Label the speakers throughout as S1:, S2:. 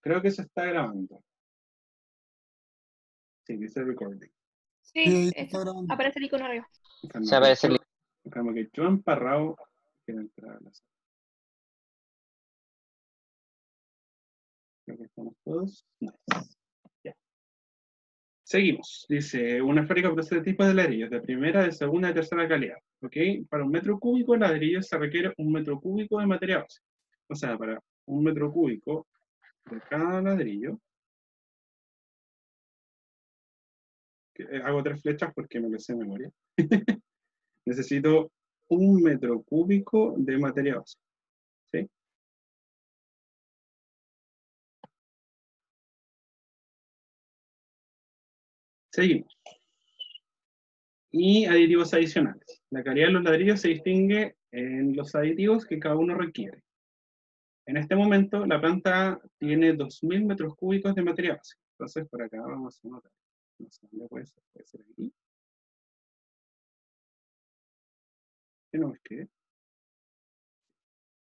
S1: Creo que se está grabando. Sí, dice recording.
S2: Sí,
S3: está grabando.
S2: aparece el icono arriba.
S1: Calma,
S4: Se aparece el...
S1: calma, que Joan Parrao quiere entrar a la sala. Creo que estamos todos. Nice. Ya. Seguimos. Dice, una fábrica produce tipos de ladrillos de primera, de segunda y tercera calidad. ¿Ok? Para un metro cúbico de ladrillo se requiere un metro cúbico de materia base. O sea, para un metro cúbico de cada ladrillo, hago 3 flechas porque me lo sé de memoria. Necesito un metro cúbico de materia base. ¿Sí? Seguimos. Y aditivos adicionales. La calidad de los ladrillos se distingue en los aditivos que cada uno requiere. En este momento, la planta tiene 2000 metros cúbicos de materia base. Entonces, por acá vamos a anotar. No sé dónde puede ser aquí. ¿Qué no me escribe?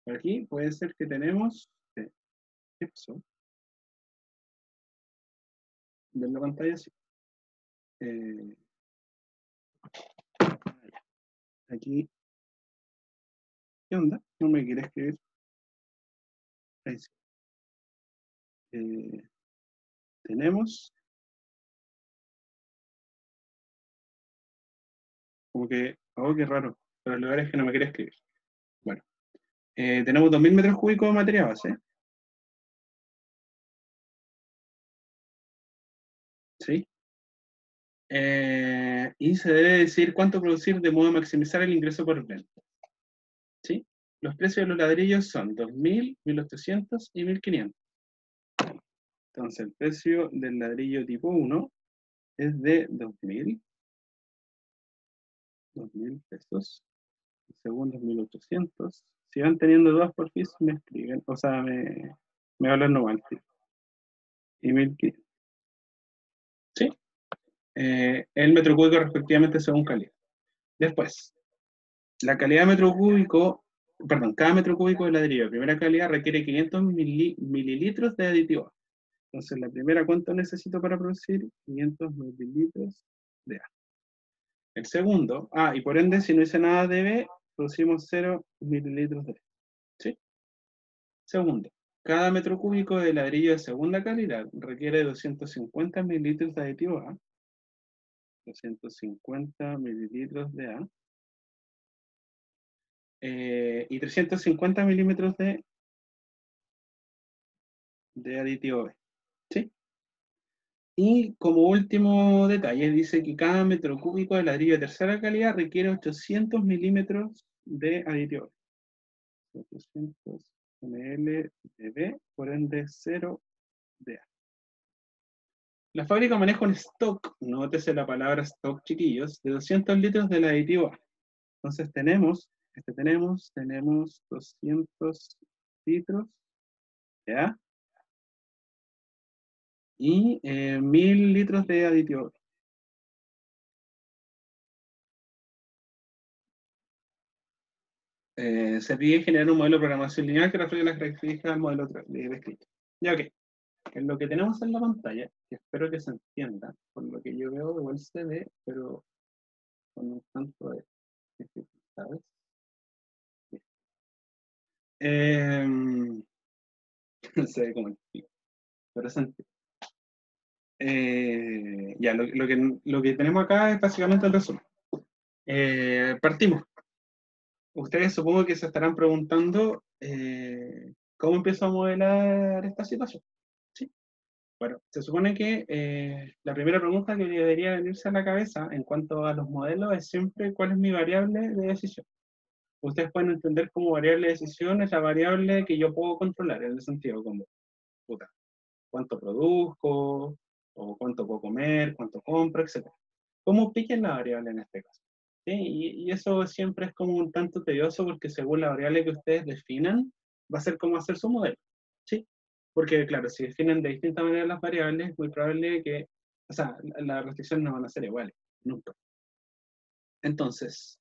S1: Por aquí puede ser que tenemos... ¿Qué pasó? ¿Ven la pantalla? Sí. Aquí. ¿Qué onda? No me quiere escribir. Ahí sí. Tenemos. Como que. Oh, qué raro. Pero el lugar es que no me quiere escribir. Bueno. Tenemos 2000 metros cúbicos de materia base. ¿Sí? Y se debe decir cuánto producir de modo a maximizar el ingreso por venta. ¿Sí? Los precios de los ladrillos son 2000, 1800 y 1500. Entonces, el precio del ladrillo tipo 1 es de 2000 pesos. El segundo es 1800. Si van teniendo dudas por fin, me escriben. O sea, me hablan normal. Y 1500. ¿Sí? El metro cúbico respectivamente según calidad. Después, la calidad de metro cúbico, perdón, cada metro cúbico de ladrillo de primera calidad requiere 500 mililitros de aditivo. Entonces, la primera, ¿cuánto necesito para producir? 500 mililitros de A. El segundo, y por ende, si no hice nada de B, producimos 0 mililitros de B. ¿Sí? Segundo, cada metro cúbico de ladrillo de segunda calidad requiere 250 mililitros de aditivo A. 250 mililitros de A. Y 350 milímetros de aditivo B. ¿Sí? Y como último detalle, dice que cada metro cúbico de ladrillo de tercera calidad requiere 800 milímetros de aditivo B. 800 ml de B, por ende 0 de A. La fábrica maneja un stock, nótese la palabra stock, chiquillos, de 200 litros del aditivo A. Entonces tenemos 200 litros de A y 1000 litros de aditivo. Se pide generar un modelo de programación lineal que refleje las características del modelo descrito. Ya, ok. En lo que tenemos en la pantalla, que espero que se entienda, por lo que yo veo igual se ve, pero con un tanto de dificultades. Se ve como el pico, pero se entiende. Ya, lo que tenemos acá es básicamente el resumen. Partimos. Ustedes supongo que se estarán preguntando cómo empiezo a modelar esta situación. ¿Sí? Bueno, se supone que la primera pregunta que debería venirse a la cabeza en cuanto a los modelos es siempre cuál es mi variable de decisión. Ustedes pueden entender como variable de decisión es la variable que yo puedo controlar, en el sentido como, puta, cuánto produzco, o cuánto puedo comer, cuánto compro, etc. ¿Cómo piquen la variable en este caso? ¿Sí? Y eso siempre es como un tanto tedioso porque según la variable que ustedes definan, va a ser cómo hacer su modelo. ¿Sí? Porque, claro, si definen de distintas maneras las variables, es muy probable que, o sea, las restricciones no van a ser iguales, nunca. Entonces,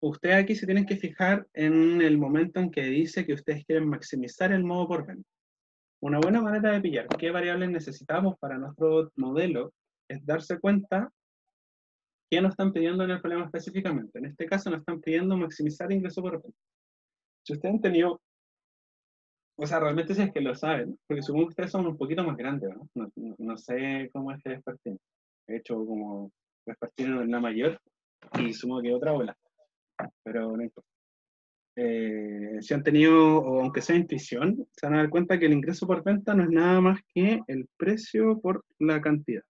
S1: ustedes aquí se tienen que fijar en el momento en que dice que ustedes quieren maximizar el modo por venta. Una buena manera de pillar qué variables necesitamos para nuestro modelo es darse cuenta qué nos están pidiendo en el problema específicamente. En este caso nos están pidiendo maximizar ingreso por venta. Si ustedes han tenido, o sea, realmente si es que lo saben, porque supongo que ustedes son un poquito más grandes, ¿no? No sé cómo es el Vespertino. He hecho como Vespertino en la mayor y supongo que otra ola, pero no importa. Si han tenido, o aunque sea intuición, se van a dar cuenta que el ingreso por venta no es nada más que el precio por la cantidad.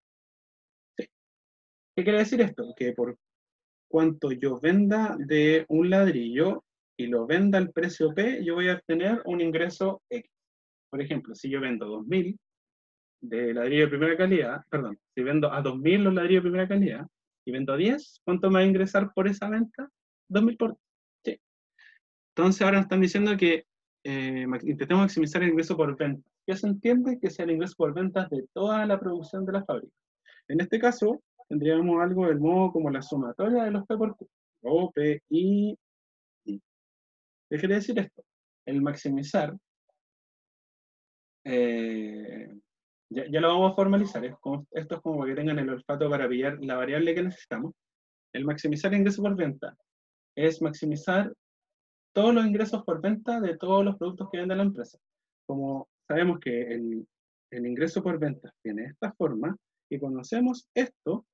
S1: Sí. ¿Qué quiere decir esto? Que por cuanto yo venda de un ladrillo y lo venda al precio P, yo voy a obtener un ingreso X. Por ejemplo, si yo vendo 2000 de ladrillo de primera calidad, perdón, si vendo a 2000 los ladrillos de primera calidad y vendo a 10, ¿cuánto me va a ingresar por esa venta? 2000 por... Sí. Entonces ahora nos están diciendo que intentemos maximizar el ingreso por venta. ¿Qué se entiende? Que sea el ingreso por ventas de toda la producción de la fábrica. En este caso, tendríamos algo del modo como la sumatoria de los P por Q. O, P, I. ¿Qué quiere decir esto? El maximizar, eh, ya lo vamos a formalizar, esto es como para que tengan el olfato para pillar la variable que necesitamos. El maximizar ingreso por venta es maximizar todos los ingresos por venta de todos los productos que vende la empresa. Como sabemos que el ingreso por venta tiene esta forma y conocemos esto,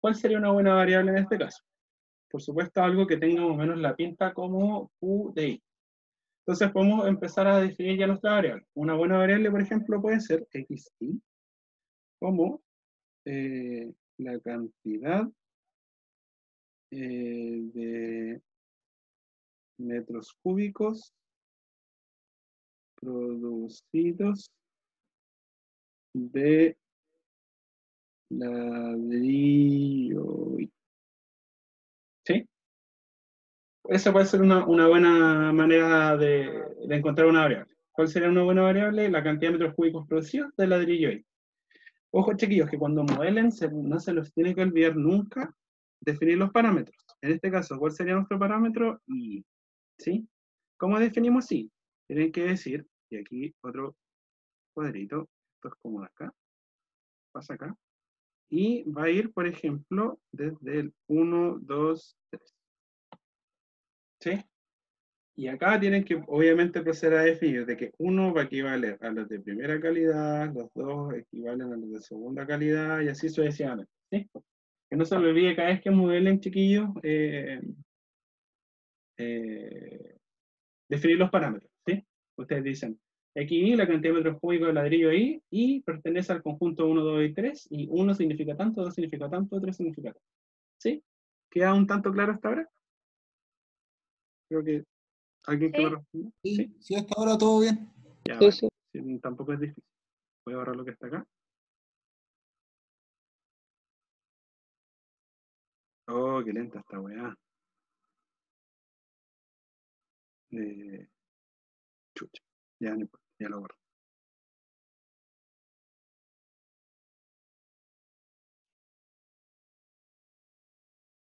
S1: ¿cuál sería una buena variable en este caso? Por supuesto, algo que tenga más o menos la pinta como Q de I. Entonces podemos empezar a definir ya nuestra variable. Una buena variable, por ejemplo, puede ser XI como la cantidad de metros cúbicos producidos de ladrillo. ¿Sí? Esa puede ser una buena manera de encontrar una variable. ¿Cuál sería una buena variable? La cantidad de metros cúbicos producidos de ladrillo. Ojo, chiquillos, que cuando modelen no se los tiene que olvidar nunca definir los parámetros. En este caso, ¿cuál sería nuestro parámetro? Y, ¿sí? ¿Cómo definimos I? Tienen que decir, y aquí otro cuadrito, esto es como de acá, pasa acá, y va a ir, por ejemplo, desde el 1, 2, 3. ¿Sí? Y acá tienen que, obviamente, proceder a definir de que 1 va a equivaler a los de primera calidad, los 2 equivalen a los de segunda calidad, y así sucesivamente. ¿Sí? Que no se me olvide cada vez que modelen, chiquillos, definir los parámetros, ¿sí? Ustedes dicen, XY, la cantidad de metros cúbicos de ladrillo ahí, y pertenece al conjunto 1, 2 y 3, y 1 significa tanto, 2 significa tanto, 3 significa tanto. ¿Sí? ¿Queda un tanto claro hasta ahora? Creo que alguien que me
S2: Sí,
S1: responda.
S3: Sí,
S1: ¿Sí?
S3: sí, hasta ahora todo bien.
S1: Ya,
S2: sí,
S1: vale.
S2: sí.
S1: Sí, tampoco es difícil. Voy a borrar lo que está acá. Oh, qué lenta esta weá. Chucha. Ya no importa, ya lo borro.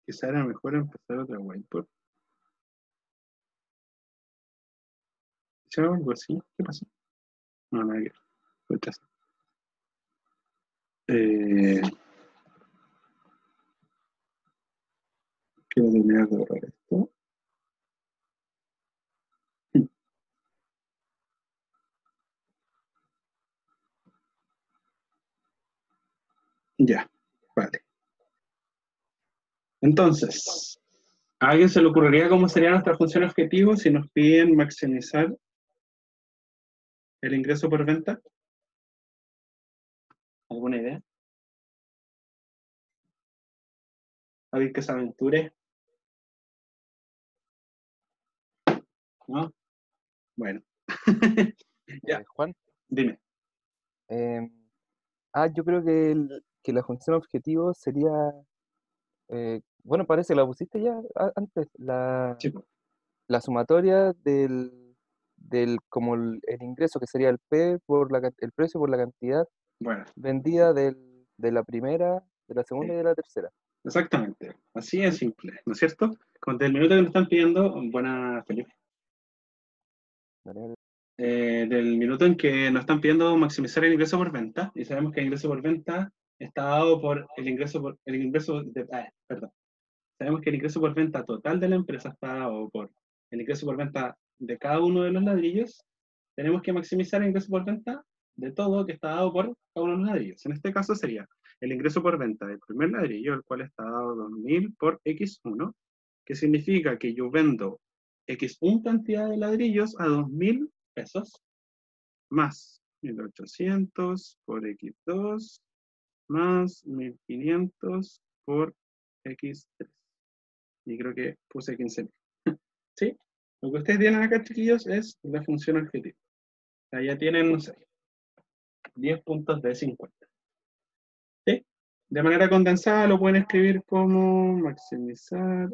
S1: Quizá era mejor empezar otra whiteboard. ¿Hice algo así? ¿Qué pasó? No, nada que ver. Rechazo. Eh, Quiero terminar de borrar esto. Ya, vale. Entonces, ¿a alguien se le ocurriría cómo sería nuestra función objetivo si nos piden maximizar el ingreso por venta? ¿Alguna idea? ¿Alguien que se aventure? ¿No? Bueno. Ya,
S4: Juan,
S1: dime.
S4: eh, yo creo que, que la función objetivo sería, bueno, parece que la pusiste ya antes,
S1: Chico.
S4: la sumatoria del como el ingreso que sería el P por el precio por la cantidad
S1: Bueno,
S4: vendida de la primera, de la segunda
S1: sí,
S4: y de la tercera.
S1: exactamente. Así es simple, ¿no es cierto? Con el minuto que nos están pidiendo, buena, Felipe.
S4: ¿Vale?
S1: del minuto en que nos están pidiendo maximizar el ingreso por venta, y sabemos que el ingreso por venta está dado por perdón. Sabemos que el ingreso por venta total de la empresa está dado por el ingreso por venta de cada uno de los ladrillos. Tenemos que maximizar el ingreso por venta de todo que está dado por cada uno de los ladrillos. En este caso sería el ingreso por venta del primer ladrillo, el cual está dado 2000 por X1, que significa que yo vendo X1 cantidad de ladrillos a 2000 pesos, más 1800 por X2, más 1500 por X3. Y creo que puse 15.000. ¿Sí? Lo que ustedes tienen acá, chiquillos, es la función objetivo. O sea, ya tienen, no sé, 10 puntos de 50. ¿Sí? De manera condensada lo pueden escribir como maximizar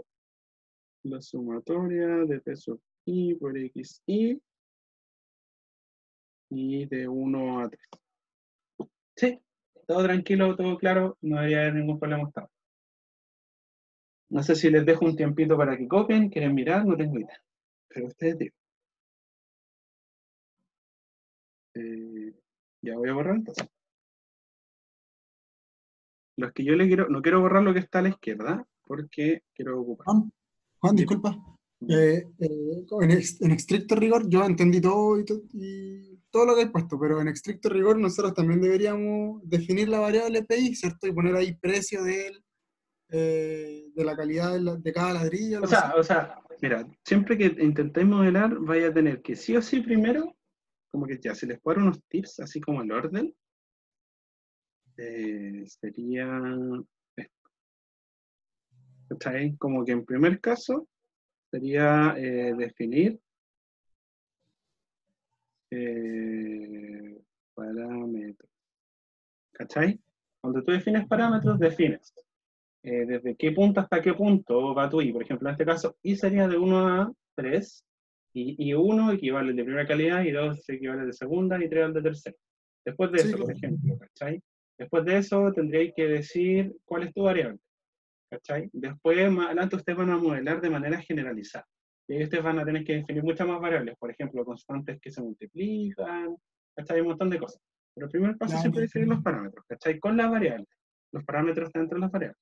S1: la sumatoria de P sub I por XI y de 1 a 3. ¿Sí? Todo tranquilo, todo claro, no debería haber ningún problema hasta ahora. No sé si les dejo un tiempito para que copien, quieren mirar, no tengo idea. Pero ustedes digo. Ya voy a borrar entonces. Los que yo le quiero, no quiero borrar lo que está a la izquierda, porque quiero ocupar.
S2: Juan,
S1: Dime.
S2: disculpa. En estricto rigor, yo entendí todo y todo lo que he puesto, pero en estricto rigor nosotros también deberíamos definir la variable PI, ¿cierto? Y poner ahí precio de la calidad de cada ladrillo, algo así.
S1: O sea, mira, siempre que intentéis modelar, vaya a tener que sí o sí primero, como que ya, si les puedo dar unos tips, así como el orden, sería esto. ¿Cachai? Como que en primer caso sería definir parámetros. ¿Cachai? Cuando tú defines parámetros, defines desde qué punto hasta qué punto va tu I. Por ejemplo, en este caso, I sería de 1 a 3, y 1 equivale al de primera calidad, y 2 equivale al de segunda, y 3 al de tercera. Después de
S2: Sí,
S1: eso, por
S2: claro.
S1: ejemplo, ¿cachai? Después de eso, tendríais que decir cuál es tu variable, ¿cachai? Después, más adelante, ustedes van a modelar de manera generalizada. Y ahí ustedes van a tener que definir muchas más variables, por ejemplo, constantes que se multiplican, ¿cachai? Un montón de cosas. Pero el primer paso
S2: Ya,
S1: siempre es definir los parámetros, ¿cachai? Con las variables. Los parámetros están entre las variables.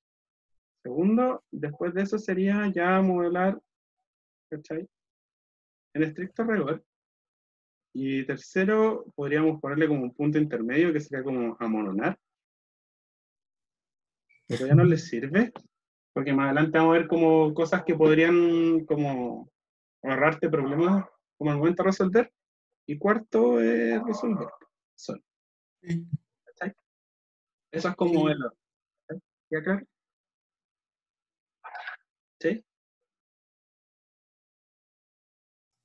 S1: Segundo, después de eso sería ya modelar, ¿cachai? En estricto rigor. Y tercero, podríamos ponerle como un punto intermedio que sería como amononar. Pero ya no les sirve, porque más adelante vamos a ver como cosas que podrían como ahorrarte problemas como al momento de resolver. Y cuarto es resolver. Son,
S2: sí,
S1: ¿cachai? Eso es como
S2: sí,
S1: el orden, ¿cachai? ¿Ya claro? ¿Sí?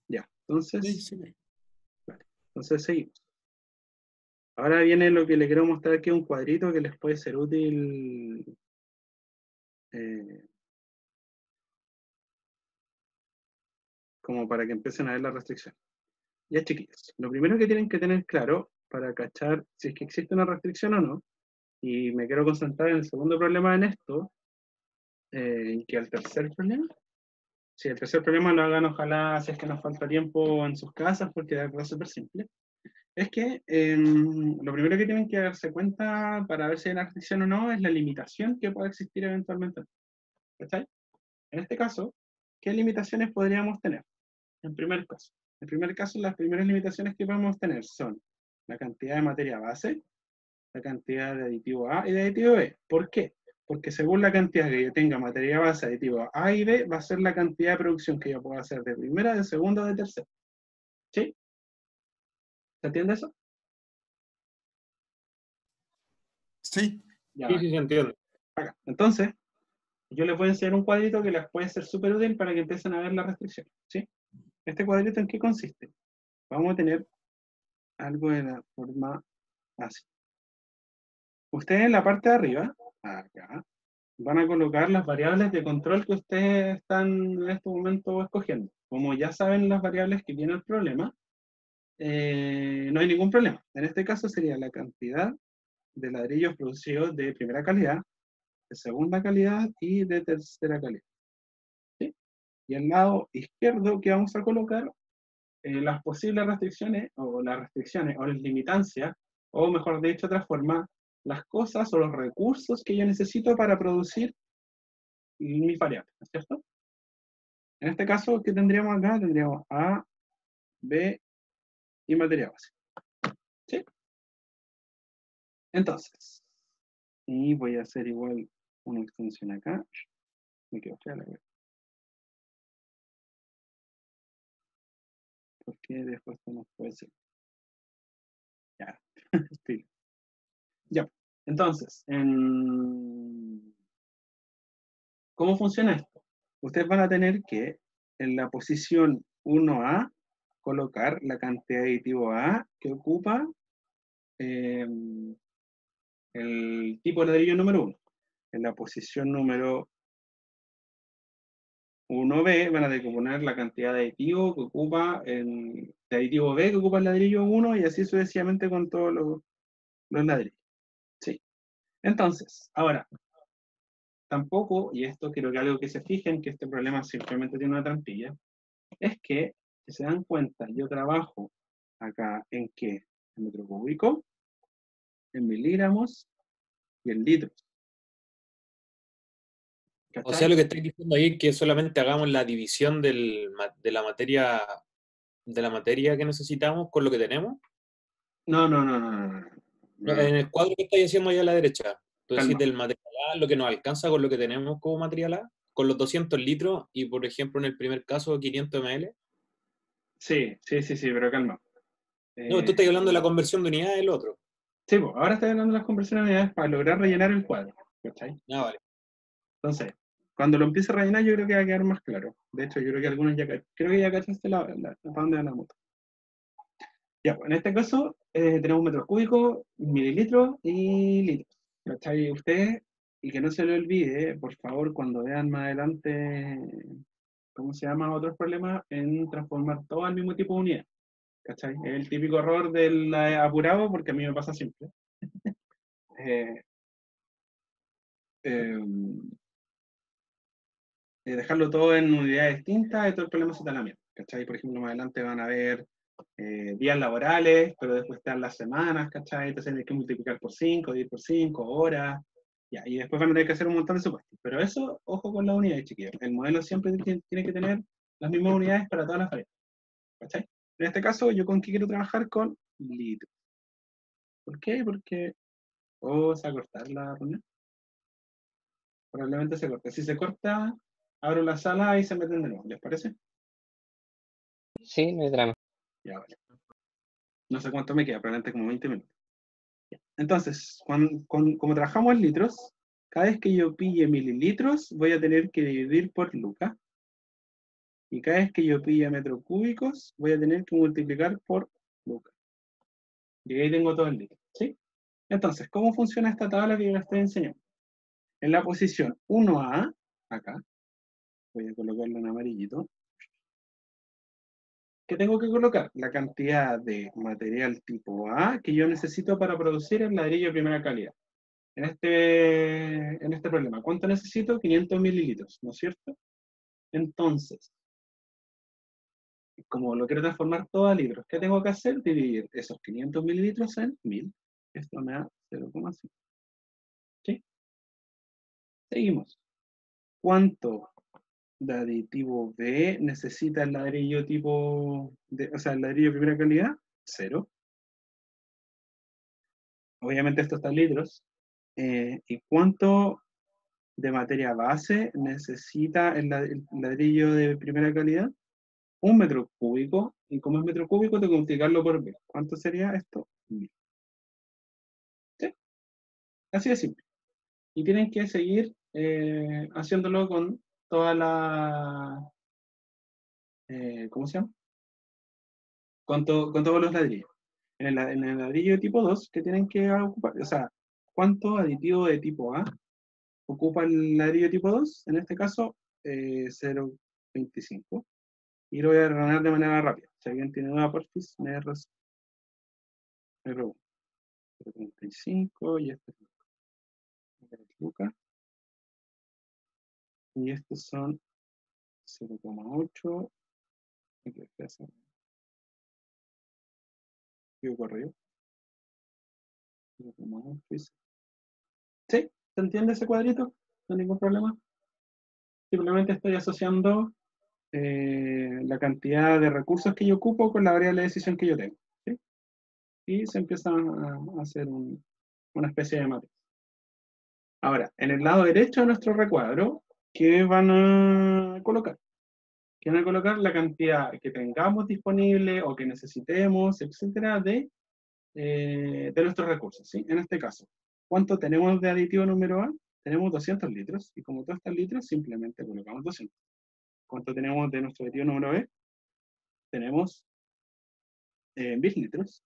S1: Ya.
S2: sí,
S1: Entonces,
S2: sí.
S1: vale. Entonces seguimos. Ahora viene lo que le quiero mostrar aquí, un cuadrito que les puede ser útil como para que empiecen a ver la restricción. Ya, chiquillos, lo primero que tienen que tener claro para cachar si es que existe una restricción o no, y me quiero concentrar en el segundo problema en esto, en que el tercer problema, si el tercer problema lo hagan ojalá si es que nos falta tiempo en sus casas, porque de verdad es súper simple, es que lo primero que tienen que darse cuenta para ver si hay una restricción o no es la limitación que puede existir eventualmente. ¿Cachai? En este caso, ¿qué limitaciones podríamos tener? En primer caso. En primer caso, las primeras limitaciones que podemos tener son la cantidad de materia base, la cantidad de aditivo A y de aditivo B. ¿Por qué? Porque según la cantidad que yo tenga materia base, aditivo A y B, va a ser la cantidad de producción que yo puedo hacer de primera, de segunda o de tercera. ¿Sí? ¿Se entiende eso?
S2: Sí,
S1: Ya,
S3: Sí, sí, se entiende.
S1: acá. Entonces, yo les voy a enseñar un cuadrito que les puede ser súper útil para que empiecen a ver la restricción. ¿Sí? ¿Este cuadrito en qué consiste? Vamos a tener algo de la forma así. Ustedes en la parte de arriba, acá, van a colocar las variables de control que ustedes están en este momento escogiendo. Como ya saben las variables que tiene el problema, no hay ningún problema. En este caso sería la cantidad de ladrillos producidos de primera calidad, de segunda calidad y de tercera calidad. ¿Sí? Y al lado izquierdo que vamos a colocar las posibles restricciones, o las limitancias, o mejor dicho, de otra forma, las cosas o los recursos que yo necesito para producir mis variables, ¿no es cierto? En este caso, ¿qué tendríamos acá? Tendríamos A, B y materia base. ¿Sí? Entonces, y voy a hacer igual una extensión acá. Me quedo fea la web. Porque después no puede ser. Ya, sí. Ya. Entonces, ¿cómo funciona esto? Ustedes van a tener que en la posición 1A colocar la cantidad de aditivo A que ocupa eh, el tipo de ladrillo número 1. En la posición número 1B van a tener que poner la cantidad de aditivo que ocupa de aditivo B que ocupa el ladrillo 1 y así sucesivamente con todos los ladrillos. ¿Sí? Entonces, ahora, tampoco, y esto quiero que algo que se fijen, que este problema simplemente tiene una trampilla, es que, si se dan cuenta, yo trabajo acá en qué, en metro cúbico, en miligramos y en litros.
S3: O sea,
S1: ¿Cachai?
S3: lo que estáis diciendo ahí es que solamente hagamos la división de la materia que necesitamos con lo que tenemos.
S1: No, no, no, no, no, no,
S3: No,
S1: no, no.
S3: en el cuadro que estáis haciendo ahí a la derecha, tú decís
S1: Calma.
S3: del material A, lo que nos alcanza con lo que tenemos como material A, con los 200 litros y, por ejemplo, en el primer caso, 500 ml.
S1: Sí, sí, sí, sí, pero calma.
S3: No, tú estás hablando de la conversión de unidades del otro.
S1: Sí, pues, ahora estoy hablando de las conversiones de unidades para lograr rellenar el cuadro. ¿Cachai?
S3: Ah, vale.
S1: Entonces, cuando lo empiece a rellenar, yo creo que va a quedar más claro. De hecho, yo creo que algunos ya creo que ya cachaste para dónde va la moto. Ya, pues, en este caso, tenemos metros cúbicos, mililitros y litros. ¿Cachai? Usted, y que no se le olvide, por favor, cuando vean más adelante, ¿cómo se llama? Otros problemas en transformar todo al mismo tipo de unidad. ¿Cachai? Es el típico error del apurado, porque a mí me pasa siempre. Eh, eh, dejarlo todo en unidades distintas y todo el problema se da la mierda. ¿Cachai? Por ejemplo, más adelante van a ver días laborales, pero después están las semanas, ¿cachai? Entonces hay que multiplicar por 5, dividir por 5, horas, ya, y después van a tener que hacer un montón de supuestos. Pero eso, ojo con las unidades, chiquillos. El modelo siempre tiene que tener las mismas unidades para todas las variables, ¿cachai? En este caso, ¿yo con qué quiero trabajar? Con litros. ¿Por qué? Porque, se va a cortar la reunión. Probablemente se corte. Si se corta, abro la sala y se meten de nuevo, ¿les parece?
S5: Sí, no hay drama.
S1: Ya, vale. No sé cuánto me queda, probablemente como 20 minutos. Entonces, como trabajamos en litros, cada vez que yo pille mililitros, voy a tener que dividir por Luca. Y cada vez que yo pille metros cúbicos, voy a tener que multiplicar por Luca. Y ahí tengo todo el litro, ¿sí? Entonces, ¿cómo funciona esta tabla que yo les estoy enseñando? En la posición 1A, acá, voy a colocarlo en amarillito, ¿qué tengo que colocar? La cantidad de material tipo A que yo necesito para producir el ladrillo de primera calidad. En este problema, ¿cuánto necesito? 500 mililitros, ¿no es cierto? Entonces, como lo quiero transformar todo a litros, ¿qué tengo que hacer? Dividir esos 500 mililitros en 1000. Esto me da 0,5. ¿Sí? Seguimos. ¿Cuánto de aditivo B necesita el ladrillo el ladrillo de primera calidad? 0. Obviamente esto está en litros. ¿Y cuánto de materia base necesita el ladrillo de primera calidad? 1 metro cúbico, y como es metro cúbico, tengo que multiplicarlo por B. ¿Cuánto sería esto? 1000. ¿Sí? Así de simple. Y tienen que seguir haciéndolo con toda ¿cómo se llama? Con todos los ladrillos. En el ladrillo de tipo 2, ¿qué tienen que ocupar? O sea, ¿cuánto aditivo de tipo A ocupa el ladrillo de tipo 2? En este caso, 0,25. Y lo voy a ordenar de manera rápida. Si alguien tiene duda, porfis, me pregunta. 0,35 y este es Lucas. Y estos son 0,8. Archivo correo. Sí, ¿se entiende ese cuadrito? No hay ningún problema. Simplemente estoy asociando la cantidad de recursos que yo ocupo con la variable de decisión que yo tengo. ¿Sí? Y se empieza a hacer una especie de matriz. Ahora, en el lado derecho de nuestro recuadro, ¿qué van a colocar? Que van a colocar la cantidad que tengamos disponible o que necesitemos, etcétera, de nuestros recursos, ¿sí? En este caso, ¿cuánto tenemos de aditivo número A? Tenemos 200 litros, y como todos están litros, simplemente colocamos 200. ¿Cuánto tenemos de nuestro aditivo número B? Tenemos 1000 litros.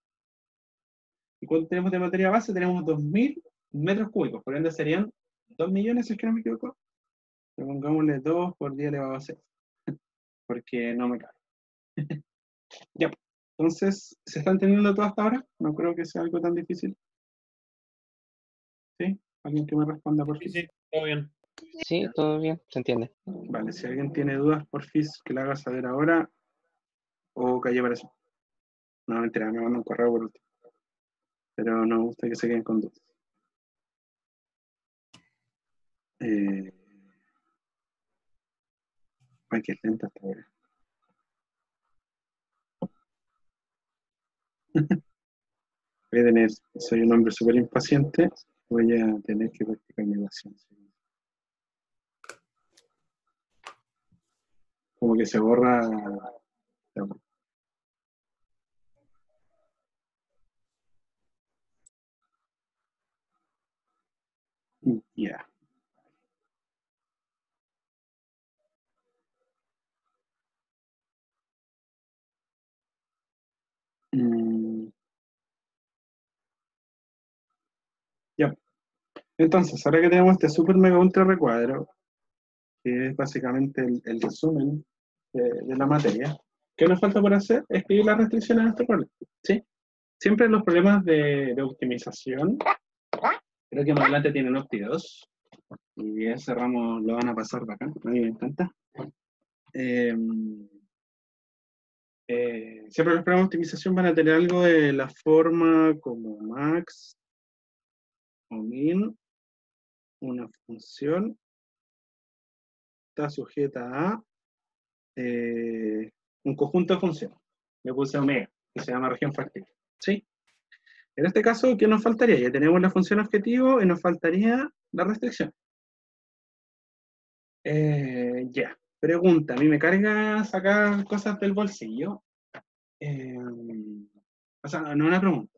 S1: ¿Y cuánto tenemos de materia base? Tenemos 2000 metros cúbicos, por ende serían 2 millones, si es que no me equivoco. Pero pongámosle 2 por 10 elevado a 6, porque no me cabe. Ya, entonces, ¿se está entendiendo todo hasta ahora? No creo que sea algo tan difícil. ¿Sí? ¿Alguien que me responda por
S3: Sí,
S1: fin?
S3: sí, todo bien.
S5: Sí, todo bien, se entiende.
S1: Vale, si alguien tiene dudas, porfis, que la haga saber ahora o calle para eso. No, mentira, me manda un correo por último. Pero no me gusta que se queden con dudas. Ay, qué lenta esta hora. Voy a tener, soy un hombre súper impaciente, voy a tener que practicar mi paciencia. Como que se borra. Ya. Ya. Entonces, ahora que tenemos este super mega ultra recuadro, que es básicamente el resumen de la materia, ¿qué nos falta por hacer? Escribir las restricciones de este problema. ¿Sí? Siempre los problemas de optimización, creo que más adelante tienen Opti2, y ese ramo lo van a pasar bacán, a mí me encanta. Siempre los problemas de optimización van a tener algo de la forma como max o min, una función está sujeta a un conjunto de funciones. Le puse omega, que se llama región factible. ¿Sí? En este caso, ¿qué nos faltaría? Ya tenemos la función objetivo y nos faltaría la restricción. Ya. Pregunta, ¿a mí me carga sacar cosas del bolsillo? O sea, no es una pregunta.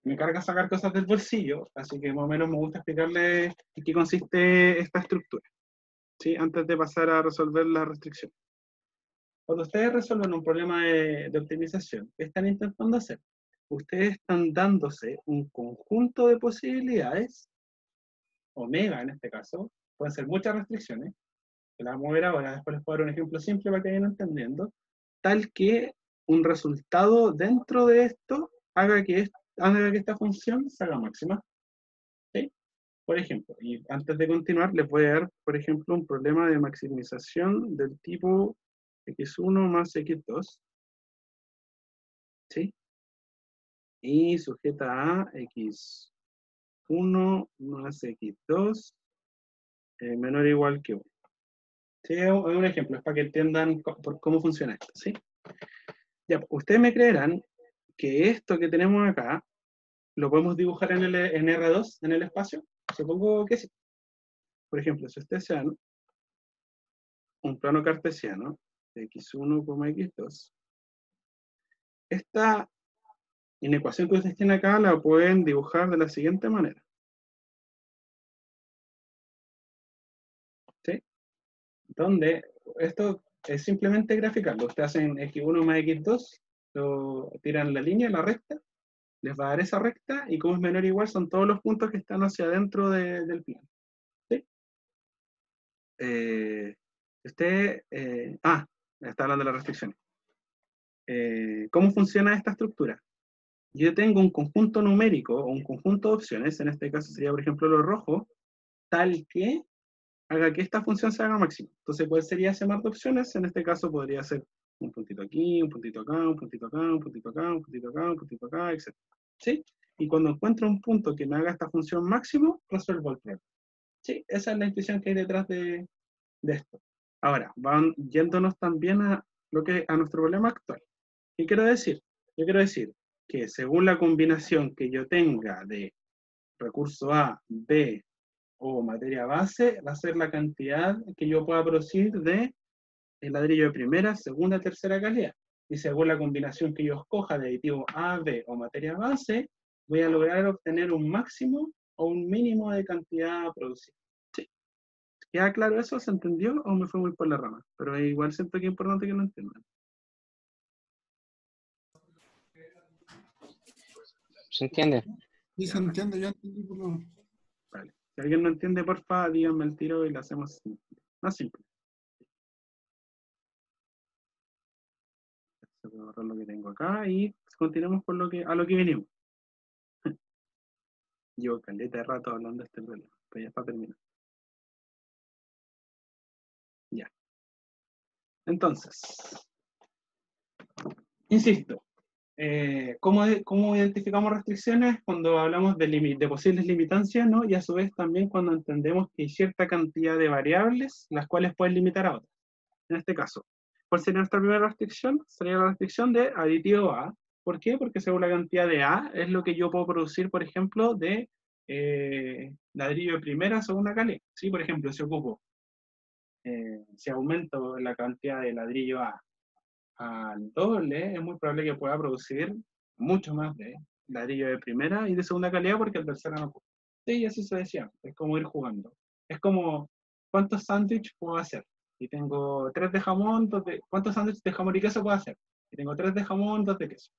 S1: Me carga sacar cosas del bolsillo, así que más o menos me gusta explicarles en qué consiste esta estructura, ¿sí? Antes de pasar a resolver la restricción. Cuando ustedes resuelven un problema de optimización, ¿qué están intentando hacer? Ustedes están dándose un conjunto de posibilidades, omega en este caso, pueden ser muchas restricciones, que las vamos a ver ahora, después les puedo dar un ejemplo simple para que vayan entendiendo, tal que un resultado dentro de esto haga que esta función se haga máxima. ¿Sí? Por ejemplo, y antes de continuar, les voy a dar, por ejemplo, un problema de maximización del tipo x1 más x2. ¿Sí? Y sujeta a x1 más x2 menor o igual que 1. Sí, es un ejemplo, es para que entiendan por cómo funciona esto, ¿sí? Ya, ustedes me creerán que esto que tenemos acá lo podemos dibujar en R2, en el espacio. Supongo que sí. Por ejemplo, si ustedes se dan un plano cartesiano de x1, x2, esta inecuación que ustedes tienen acá la pueden dibujar de la siguiente manera. ¿Sí? Donde esto es simplemente graficarlo. Ustedes hacen x1 más x2, lo tiran la línea, la recta, les va a dar esa recta, y como es menor o igual, son todos los puntos que están hacia adentro del plano. ¿Sí? Está hablando de la restricción. ¿Cómo funciona esta estructura? Yo tengo un conjunto numérico o un conjunto de opciones, en este caso sería, por ejemplo, lo rojo, tal que haga que esta función se haga máxima. Entonces, ¿cuál sería ese mar de opciones? En este caso podría ser Un puntito aquí, un puntito acá, un puntito acá, un puntito acá, un puntito acá, un puntito acá, etc. ¿Sí? Y cuando encuentro un punto que me haga esta función máximo, resuelvo el problema. Sí, esa es la intuición que hay detrás de esto. Ahora, van yéndonos también a nuestro problema actual. ¿Qué quiero decir? Yo quiero decir que según la combinación que yo tenga de recurso A, B o materia base, va a ser la cantidad que yo pueda producir de el ladrillo de primera, segunda, tercera calidad. Y según la combinación que yo escoja de aditivo A, B o materia base, voy a lograr obtener un máximo o un mínimo de cantidad producida. ¿Sí? ¿Queda claro eso? ¿Se entendió o me fue muy por la rama? Pero igual siento que es importante que lo entiendan.
S5: ¿Se entiende?
S2: Sí, se entiende, yo entendí por lo menos.
S1: Vale. Si alguien no entiende, porfa, díganme el tiro y lo hacemos simple. Más simple. Se puede borrar lo que tengo acá y continuemos con a lo que venimos. Llevo caleta de rato hablando de este problema, pero ya está terminado. Ya. Entonces, insisto, ¿cómo identificamos restricciones? Cuando hablamos de posibles limitancias, ¿no? Y a su vez también cuando entendemos que hay cierta cantidad de variables las cuales pueden limitar a otras. En este caso, ¿cuál sería nuestra primera restricción? Sería la restricción de aditivo A. ¿Por qué? Porque según la cantidad de A es lo que yo puedo producir, por ejemplo, de ladrillo de primera a segunda calidad. ¿Sí? Por ejemplo, si aumento la cantidad de ladrillo A al doble, es muy probable que pueda producir mucho más de ladrillo de primera y de segunda calidad porque el tercero no ocupa. Sí, así se decía, es como ir jugando. Es como, ¿cuántos sándwiches puedo hacer? Y tengo 3 de jamón, ¿cuántos sándwiches de jamón y queso puedo hacer? Y tengo 3 de jamón, 2 de queso.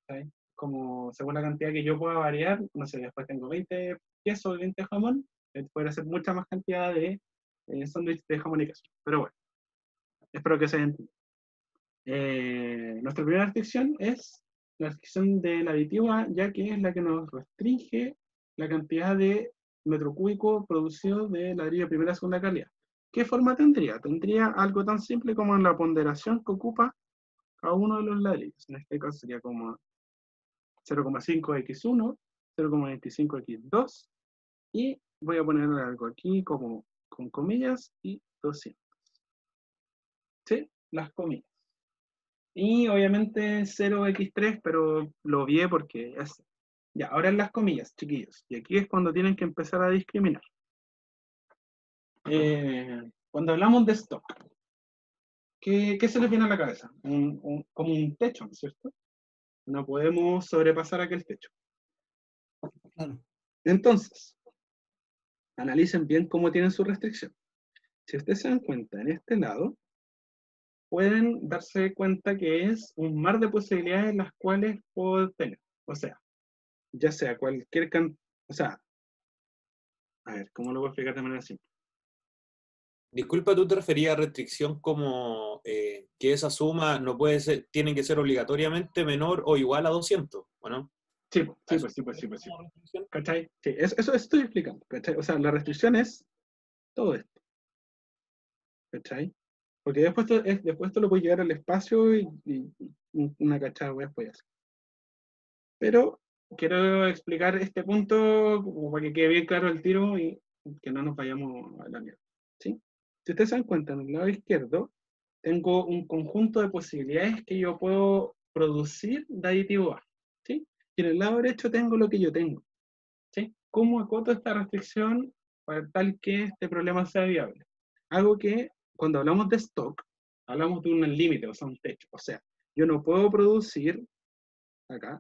S1: ¿Sí? Como según la cantidad que yo pueda variar, no sé, después tengo 20 queso y 20 jamón, puede hacer mucha más cantidad de sándwiches de jamón y queso. Pero bueno, espero que se entienda. Nuestra primera restricción es la restricción de la aditiva, ya que es la que nos restringe la cantidad de metro cúbico producido de ladrillo de primera y segunda calidad. ¿Qué forma tendría? Tendría algo tan simple como en la ponderación que ocupa cada uno de los ladrillos. En este caso sería como 0,5x1, 0,25x2, y voy a poner algo aquí como con comillas y 200. ¿Sí? Las comillas. Y obviamente 0x3, pero lo vi porque es... Ya, ahora en las comillas, chiquillos. Y aquí es cuando tienen que empezar a discriminar. Cuando hablamos de stock, ¿qué se les viene a la cabeza? Como un techo, ¿no es cierto? No podemos sobrepasar aquel techo.
S2: Claro.
S1: Entonces, analicen bien cómo tienen su restricción. Si ustedes se dan cuenta, en este lado, pueden darse cuenta que es un mar de posibilidades las cuales puedo tener. O sea, ya sea cualquier o sea, a ver, ¿cómo lo voy a explicar de manera simple?
S3: Disculpa, ¿tú te referías a restricción como que esa suma no puede ser, tiene que ser obligatoriamente menor o igual a 200, ¿o no?
S1: Sí, pues. ¿Cachai? Sí, eso estoy explicando, ¿cachai? O sea, la restricción es todo esto, ¿cachai? Porque después esto lo puede llegar al espacio y una cachada voy a hacer. Pero quiero explicar este punto como para que quede bien claro el tiro y que no nos vayamos a la mierda, ¿sí? Si ustedes se dan cuenta, en el lado izquierdo tengo un conjunto de posibilidades que yo puedo producir de aditivo A, ¿sí? Y en el lado derecho tengo lo que yo tengo, ¿sí? ¿Cómo acoto esta restricción para tal que este problema sea viable? Algo que cuando hablamos de stock, hablamos de un límite, o sea, un techo. O sea, yo no puedo producir la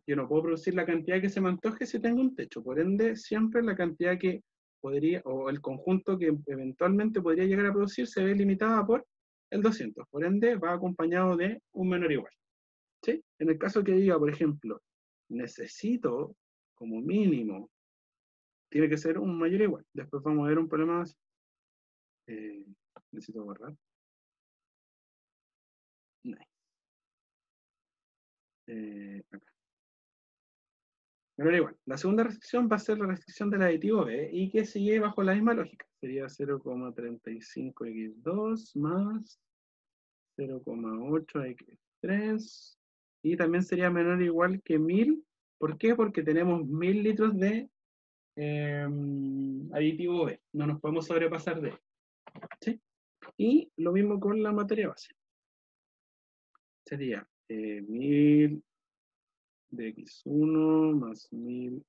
S1: cantidad que se me antoje si tengo un techo. Por ende, siempre la cantidad que podría, o el conjunto que eventualmente podría llegar a producir se ve limitada por el 200. Por ende, va acompañado de un menor igual. ¿Sí? En el caso que diga, por ejemplo, necesito como mínimo, tiene que ser un mayor igual. Después vamos a ver un problema más. Necesito borrar. Nice. Acá. Pero igual, la segunda restricción va a ser la restricción del aditivo B y que sigue bajo la misma lógica. Sería 0,35x2 más 0,8x3. Y también sería menor o igual que 1000. ¿Por qué? Porque tenemos 1000 litros de aditivo B. No nos podemos sobrepasar de él. ¿Sí? Y lo mismo con la materia base. Sería 1000 de X1 más 1000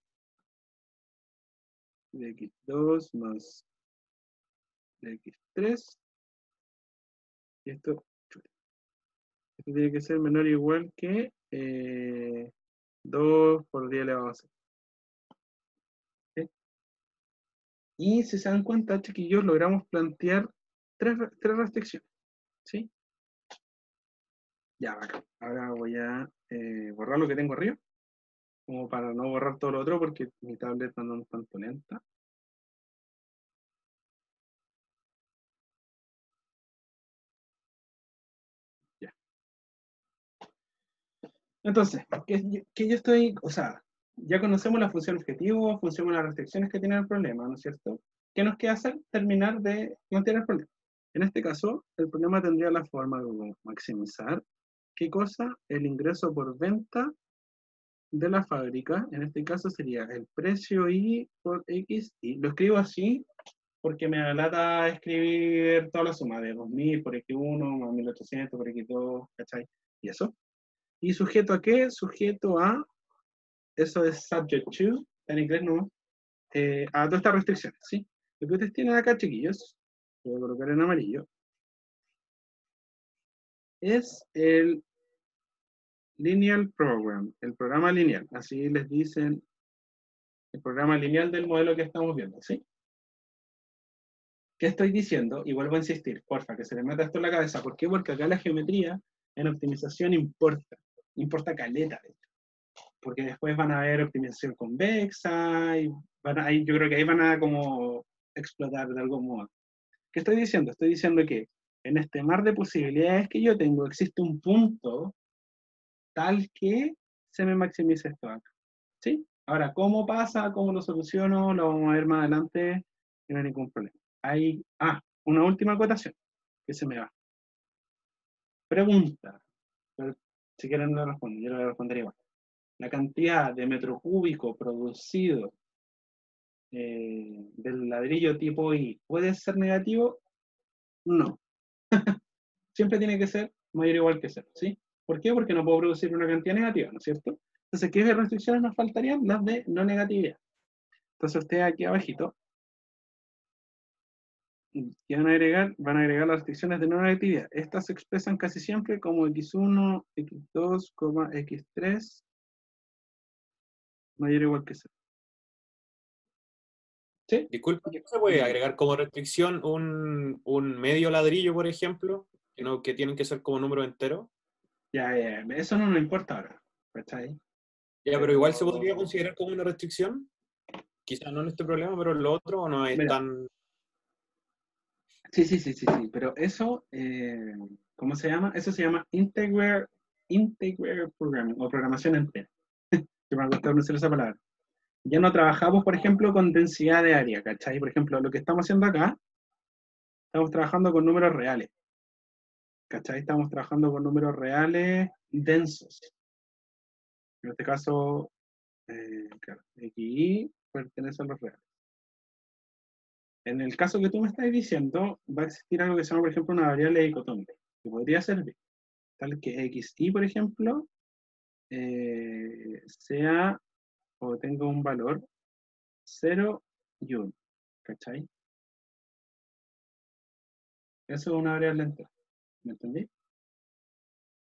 S1: de X2 más de X3. Y esto tiene que ser menor o igual que 2 por 10 elevado a 6. ¿Sí? Y si se dan cuenta, chiquillos, logramos plantear tres restricciones. ¿Sí? Ya, bacán. Ahora voy a borrar lo que tengo arriba, como para no borrar todo lo otro, porque mi tablet anda un tanto lenta. Ya. Entonces, ¿qué yo estoy, o sea, ya conocemos la función objetivo, conocemos las restricciones que tiene el problema, ¿no es cierto? ¿Qué nos queda hacer? Terminar de plantear el problema. En este caso, el problema tendría la forma de maximizar, ¿qué cosa? El ingreso por venta de la fábrica. En este caso sería el precio Y por X, y lo escribo así porque me da lata escribir toda la suma de 2000 por X1 más 1800 por X2, ¿cachai? Y eso. ¿Y sujeto a qué? Sujeto a, eso es subject to, en inglés no, a todas estas restricciones, ¿sí? Lo que ustedes tienen acá, chiquillos, voy a colocar en amarillo, es el lineal program, el programa lineal, así les dicen, el programa lineal del modelo que estamos viendo, ¿sí? ¿Qué estoy diciendo? Y vuelvo a insistir, porfa, que se les meta esto en la cabeza. ¿Por qué? Porque acá la geometría en optimización importa caleta, de hecho. Porque después van a haber optimización convexa, y yo creo que ahí van a como explotar de algún modo. ¿Qué estoy diciendo? Estoy diciendo que en este mar de posibilidades que yo tengo, existe un punto tal que se me maximice esto acá. ¿Sí? Ahora, ¿cómo pasa? ¿Cómo lo soluciono? Lo vamos a ver más adelante, no hay ningún problema. Una última acotación que se me va. Pregunta. Pero si quieren no respondo, yo le responderé igual. La cantidad de metro cúbico producido del ladrillo tipo I, ¿puede ser negativo? No. Siempre tiene que ser mayor o igual que 0, ¿sí? ¿Por qué? Porque no puedo producir una cantidad negativa, ¿no es cierto? Entonces, ¿qué restricciones nos faltarían? Las de no negatividad. Entonces, ustedes aquí abajito, ¿qué van a agregar? Van a agregar las restricciones de no negatividad. Estas se expresan casi siempre como x1, x2, x3, mayor o igual que 0. ¿Sí?
S3: Disculpa, ¿no se puede agregar como restricción un medio ladrillo, por ejemplo? Que tienen que ser como número entero.
S1: Ya, eso no nos importa ahora. ¿Cachai?
S3: Ya, pero igual se podría considerar como una restricción. Quizás no en este problema, pero en lo otro no es
S1: Mira,
S3: tan...
S1: Sí, pero eso, ¿cómo se llama? Eso se llama integer programming o programación entera. Que me gusta pronunciar esa palabra. Ya no trabajamos, por ejemplo, con densidad de área, ¿cachai? Por ejemplo, lo que estamos haciendo acá, estamos trabajando con números reales, ¿cachai? Estamos trabajando con números reales densos. En este caso, claro, XY pertenece a los reales. En el caso que tú me estás diciendo, va a existir algo que se llama, por ejemplo, una variable dicotómica, que podría servir. Tal que XY, por ejemplo, sea o tenga un valor 0 y 1. ¿Cachai? Eso es una variable entera. ¿Me entendí?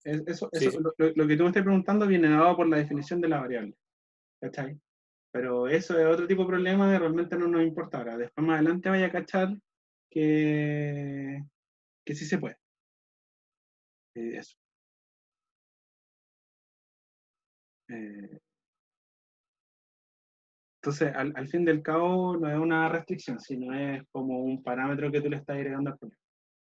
S3: Sí, sí.
S1: Lo que tú me estás preguntando viene dado por la definición de la variable. ¿Cachai? Pero eso es otro tipo de problema que realmente no nos importa ahora. Después más adelante vaya a cachar que sí se puede. Eso. Eh, entonces, al fin del cabo, no es una restricción, sino es como un parámetro que tú le estás agregando al problema.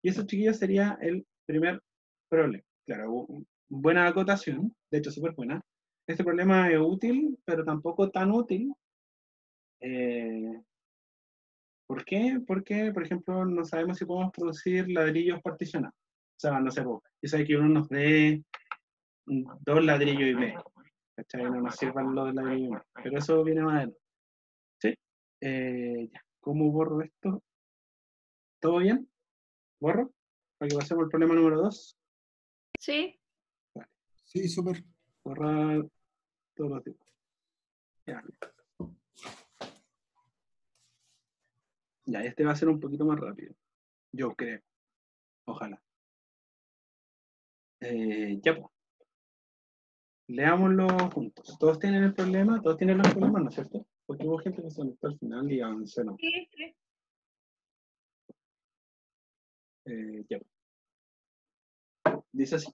S1: Y eso, chiquillos, sería el primer problema. Claro, buena acotación, de hecho, súper buena. Este problema es útil, pero tampoco tan útil. ¿Por qué? Porque, por ejemplo, no sabemos si podemos producir ladrillos particionados. O sea, no sé, po, quizás que uno nos dé 2,5 ladrillos. ¿Cachai? No nos sirvan los 2,5 ladrillos. Pero eso viene más adelante. ¿Sí? Ya. ¿Cómo borro esto? ¿Todo bien? ¿Borro? Para que pasemos al problema número 2.
S6: Sí.
S2: Sí, súper.
S1: Borrar todos los tipos. Ya. Ya, este va a ser un poquito más rápido. Yo creo. Ojalá. Ya, pues. Leámoslo juntos. ¿Todos tienen el problema? ¿Todos tienen los problemas, no es cierto? Porque hubo gente que se conectó al final y avanzó, ¿no?
S6: Sí, sí.
S1: Ya. Dice así.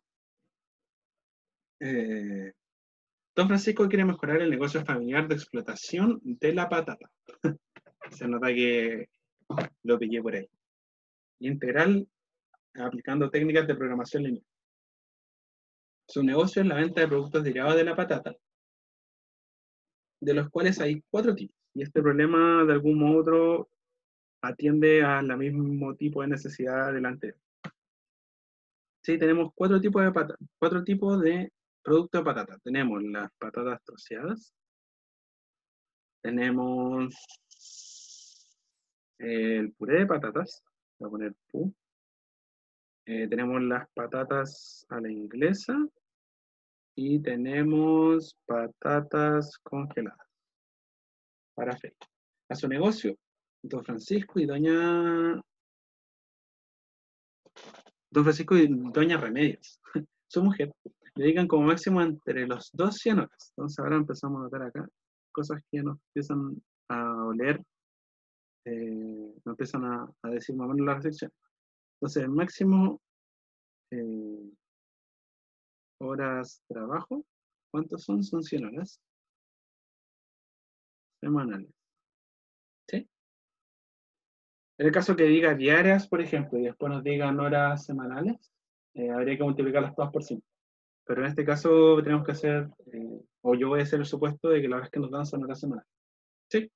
S1: Don Francisco quiere mejorar el negocio familiar de explotación de la patata. Se nota que lo pillé por ahí. Integral aplicando técnicas de programación lineal. Su negocio es la venta de productos derivados de la patata, de los cuales hay 4 tipos. Y este problema, de algún modo u otro, atiende al mismo tipo de necesidad del anterior. Sí, tenemos 4 tipos de patata, 4 tipos de productos de patata. Tenemos las patatas troceadas, tenemos el puré de patatas, voy a poner pu. Tenemos las patatas a la inglesa y tenemos patatas congeladas para freír. A su negocio, Don Francisco y Doña Remedios, su mujer, le dedican como máximo entre los 2 y 100 horas. Entonces ahora empezamos a notar acá cosas que nos empiezan a oler, nos empiezan a decir más o menos la recepción. Entonces, el máximo horas de trabajo, ¿cuántos son? Son 100 horas semanales. ¿Sí? En el caso que diga diarias, por ejemplo, y después nos digan horas semanales, habría que multiplicarlas todas por 5. Pero en este caso tenemos que hacer, o yo voy a hacer el supuesto de que las horas que nos dan son horas semanales. ¿Sí?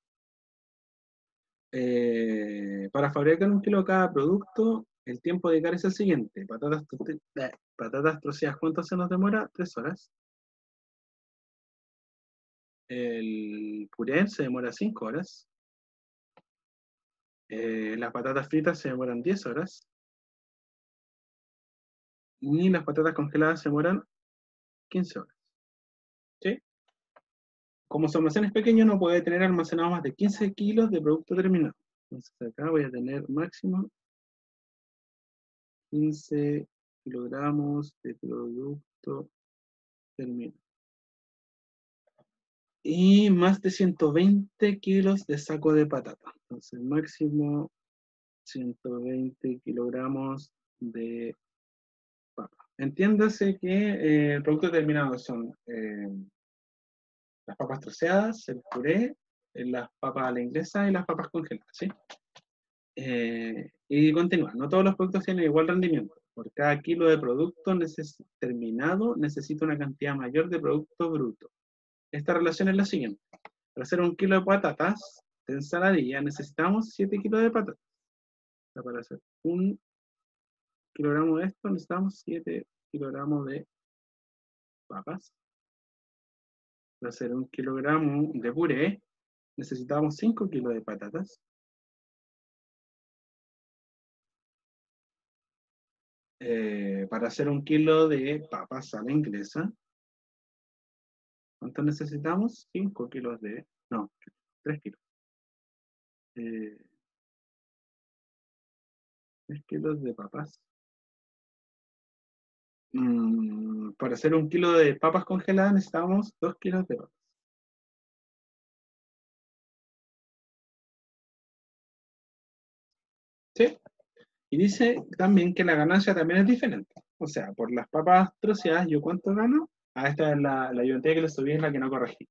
S1: Para fabricar 1 kilo de cada producto, el tiempo de dedicar es el siguiente. Patatas troceadas, ¿cuánto se nos demora? 3 horas. El puré se demora 5 horas. Las patatas fritas se demoran 10 horas. Y las patatas congeladas se demoran 15 horas. ¿Sí? Como su almacén es pequeño, no puede tener almacenado más de 15 kilos de producto terminado. Entonces acá voy a tener máximo 15 kilogramos de producto terminado. Y más de 120 kilos de saco de patata. Entonces máximo 120 kilogramos de papa. Entiéndase que el producto terminado son las papas troceadas, el puré, las papas a la inglesa y las papas congeladas, ¿sí? Y continúa, no todos los productos tienen igual rendimiento. Por cada kilo de producto terminado necesita una cantidad mayor de producto bruto. Esta relación es la siguiente. Para hacer 1 kilo de patatas de ensaladilla necesitamos 7 kilos de patatas. O sea, para hacer 1 kilogramo de esto necesitamos 7 kilogramos de papas. Para hacer 1 kilogramo de puré necesitamos 5 kilos de patatas. Para hacer 1 kilo de papas a la inglesa, ¿cuánto necesitamos? 5 kilos de... No, 3 kilos. 3 kilos de papas. Para hacer 1 kilo de papas congeladas necesitamos 2 kilos de papas. ¿Sí? Y dice también que la ganancia también es diferente. O sea, por las papas troceadas, ¿yo cuánto gano? Esta es la ayudantía que le subí, es la que no corregí.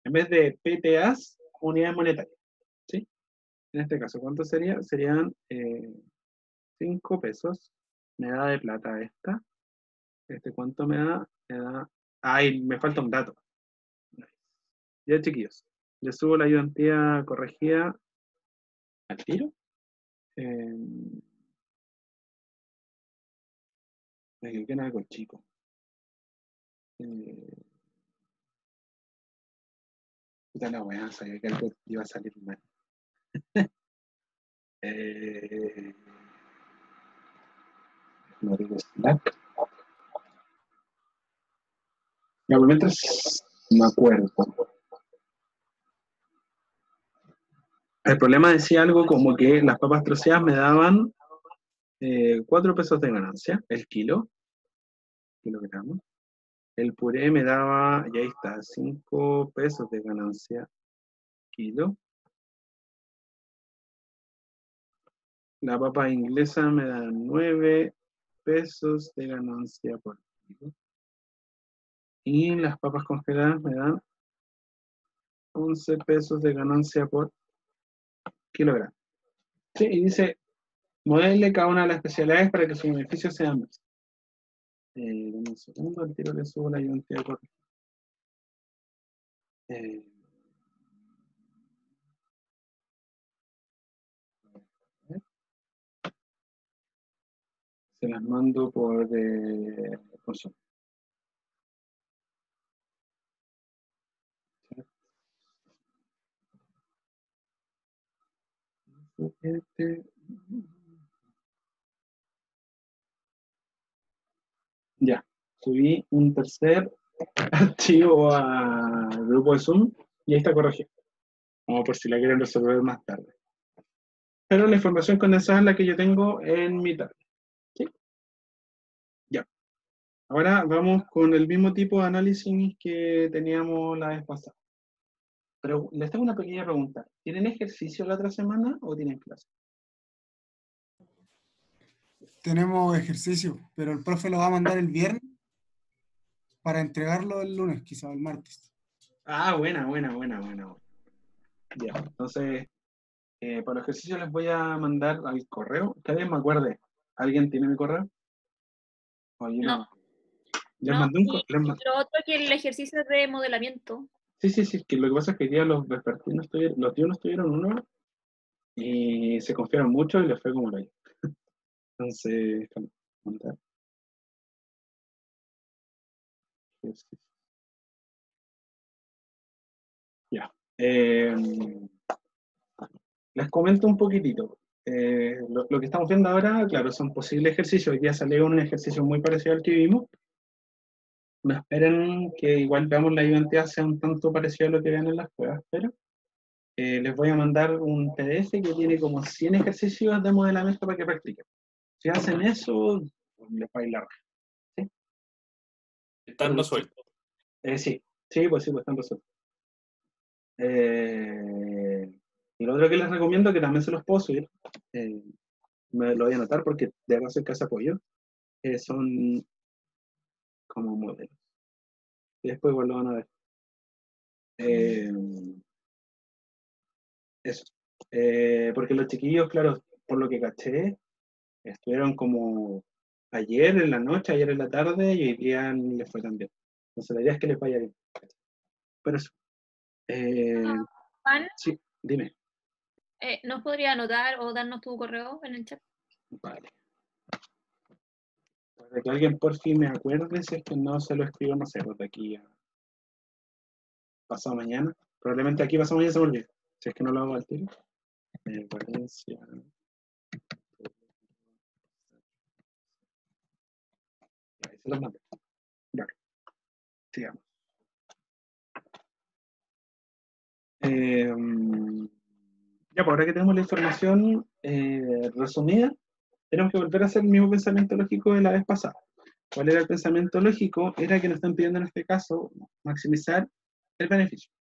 S1: En vez de PTAs, unidades monetarias. ¿Sí? En este caso, ¿cuánto sería? Serían 5 pesos. Me da de plata esta. ¿Cuánto me da? Me da... Ay, me falta un dato. Ya, chiquillos. Le subo la ayudantía corregida al tiro. Me equivoqué en algo chico. Eh, puta la weá, sabía que algo iba a salir mal. Eh, no digo Slack. Ya, pues mientras me acuerdo. El problema decía algo como que las papas troceadas me daban 4 pesos de ganancia, el kilogramo. El puré me daba, y ahí está, 5 pesos de ganancia kilo. La papa inglesa me da 9 pesos de ganancia por kilo. Y las papas congeladas me dan 11 pesos de ganancia por kilogramo. Sí, y dice, modele cada una de las especialidades para que sus beneficios sean más. Dame un segundo, al tiro le subo la identidad por. Eh, Se las mando por Zoom. Ya, subí un tercer archivo al grupo de Zoom y ahí está corregido. Como por si la quieren resolver más tarde. Pero la información condensada es la que yo tengo en mi tablet. ¿Sí? Ya. Ahora vamos con el mismo tipo de análisis que teníamos la vez pasada. Pero les tengo una pequeña pregunta. ¿Tienen ejercicio la otra semana o tienen clase?
S2: Tenemos ejercicio, pero el profe lo va a mandar el viernes para entregarlo el lunes, quizá el martes.
S1: Ah, buena. Ya, entonces, para los ejercicios les voy a mandar al correo. Que alguien me acuerde. ¿Alguien tiene mi correo? Oye,
S6: No,
S1: les
S6: no.
S1: mandé un
S6: Y
S1: correo.
S6: lo otro que el ejercicio de modelamiento.
S1: Sí, que lo que pasa es que hoy día los vespertinos los diurnos tuvieron uno y se confiaron mucho y les fue como lo yo. Entonces, mandar ejercicio. Ya. Les comento un poquitito. Lo que estamos viendo ahora, claro, son posibles ejercicios. Hoy día salió un ejercicio muy parecido al que vimos. No esperen que igual veamos la identidad sea un tanto parecido a lo que vean en las pruebas, pero les voy a mandar un PDF que tiene como 100 ejercicios de modelamiento para que practiquen. Si hacen eso, pues les va a ir la raja, ¿sí?
S3: Están resueltos.
S1: Sí, pues están resueltos. Y lo otro que les recomiendo, que también se los puedo subir, me lo voy a anotar porque de verdad soy casa apoyo, son como modelos. Y después igual lo van a ver. Eh, Eso. Porque los chiquillos, claro, por lo que caché, estuvieron como ayer en la noche, ayer en la tarde y hoy día ni les fue tan bien. Entonces la idea es que les vaya bien. Pero eso.
S6: Juan,
S1: Sí, dime.
S6: ¿nos podría anotar o darnos tu correo en el chat?
S1: Vale. Para que alguien por fin me acuerde, si es que no se lo escribo, no sé, pues de aquí a pasado mañana. Probablemente aquí pasado mañana se me olvide. Si es que no lo hago al tiro. Valencia. Ahí se los mando. Vale. Sigamos. Ya, pues ahora que tenemos la información resumida, tenemos que volver a hacer el mismo pensamiento lógico de la vez pasada. ¿Cuál era el pensamiento lógico? Era que nos están pidiendo en este caso maximizar el beneficio.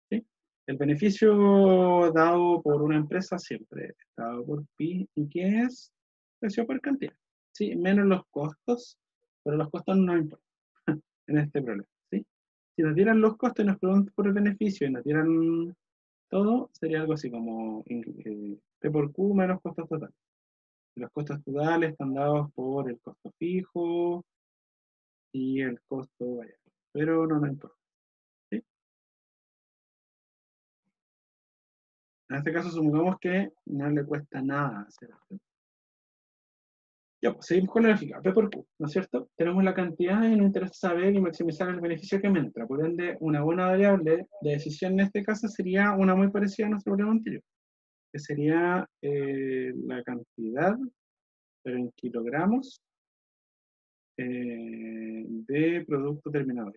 S1: ¿Sí? El beneficio dado por una empresa siempre es dado por pi, ¿y qué es? Precio por cantidad. ¿Sí? Menos los costos, pero los costos no importan en este problema. ¿Sí? Si nos dieran los costos y nos preguntan por el beneficio y nos dieran todo, sería algo así como P por Q menos costos totales. Y los costos totales están dados por el costo fijo y el costo variable. Pero no nos importa. ¿Sí? En este caso, supongamos que no le cuesta nada hacer esto. Ya, pues seguimos con la lógica. P por Q, ¿no es cierto? Tenemos la cantidad y nos interesa saber y maximizar el beneficio que me entra. Por ende, una buena variable de decisión en este caso sería una muy parecida a nuestro problema anterior, que sería la cantidad, pero en kilogramos, de producto terminado.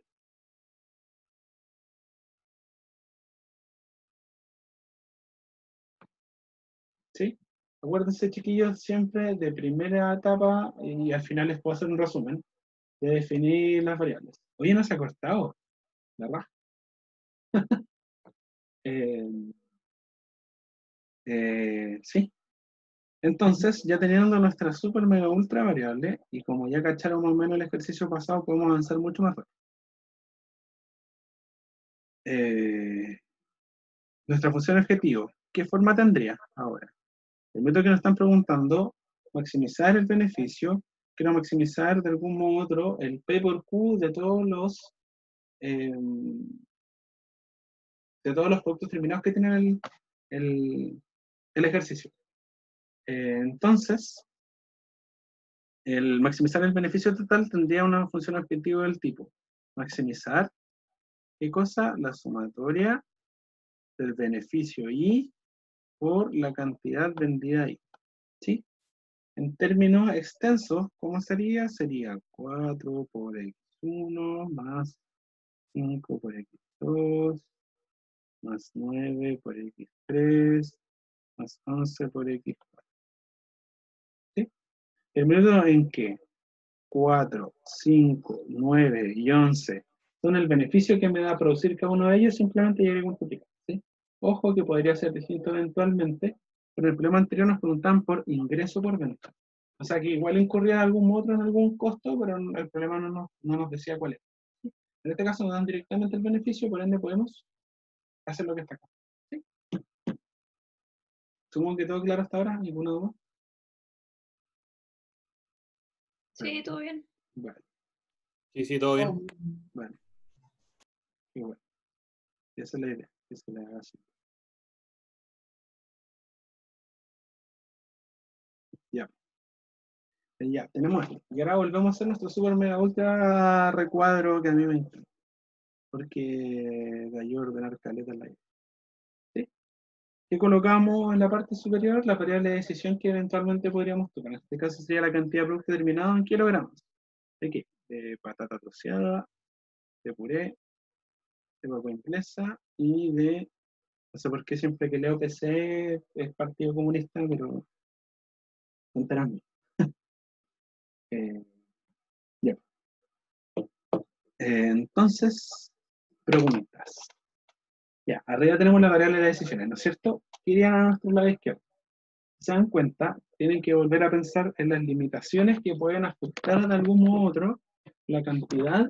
S1: ¿Sí? Acuérdense, chiquillos, siempre de primera etapa, y al final les puedo hacer un resumen, de definir las variables. Oye, no se ha cortado, ¿verdad? Sí. Entonces, ya teniendo nuestra super mega ultra variable, y como ya cacharon más o menos el ejercicio pasado, podemos avanzar mucho más rápido. Nuestra función objetivo, ¿qué forma tendría ahora? El método que nos están preguntando, maximizar el beneficio, quiero maximizar de algún modo u otro el P por Q eh, de todos los productos terminados que tiene el ejercicio. Entonces, el maximizar el beneficio total tendría una función objetivo del tipo maximizar, ¿qué cosa? La sumatoria del beneficio Y por la cantidad vendida Y. ¿Sí? En términos extensos, ¿cómo sería? Sería 4 por X1 más 5 por X2 más 9 por X3 más 11 por X4. ¿Sí? El método en que 4, 5, 9 y 11 son el beneficio que me da producir cada uno de ellos, simplemente llegué a multiplicar. ¿Sí? Ojo que podría ser distinto eventualmente, pero en el problema anterior nos preguntaban por ingreso por venta. O sea que igual incurría algún otro en algún costo, pero el problema no nos decía cuál es. ¿Sí? En este caso nos dan directamente el beneficio, por ende podemos hacer lo que está acá. ¿Sí? Supongo que todo claro hasta ahora, ¿ninguna duda?
S6: Sí, todo bien.
S1: Vale.
S3: Sí, todo bien.
S1: Vale. Y bueno, esa es la idea, que se le haga así. Ya. Ya, tenemos esto. Y ahora volvemos a hacer nuestro super mega ultra recuadro que a mí me encanta. Porque de ahí ordenar caleta en la idea. ¿Sí? ¿Qué colocamos en la parte superior? La variable de decisión que eventualmente podríamos tomar. En este caso sería la cantidad de producto terminado en kilogramos. ¿De qué? De patata troceada, de puré, de papa inglesa y de... No sé por qué siempre que leo PC es Partido Comunista, pero son teras mías. Ya. Entonces, preguntas. Ya, arriba tenemos la variable de decisiones, ¿no es cierto? ¿Qué irían a nuestro lado izquierdo? Si se dan cuenta, tienen que volver a pensar en las limitaciones que pueden afectar de algún modo u otro la cantidad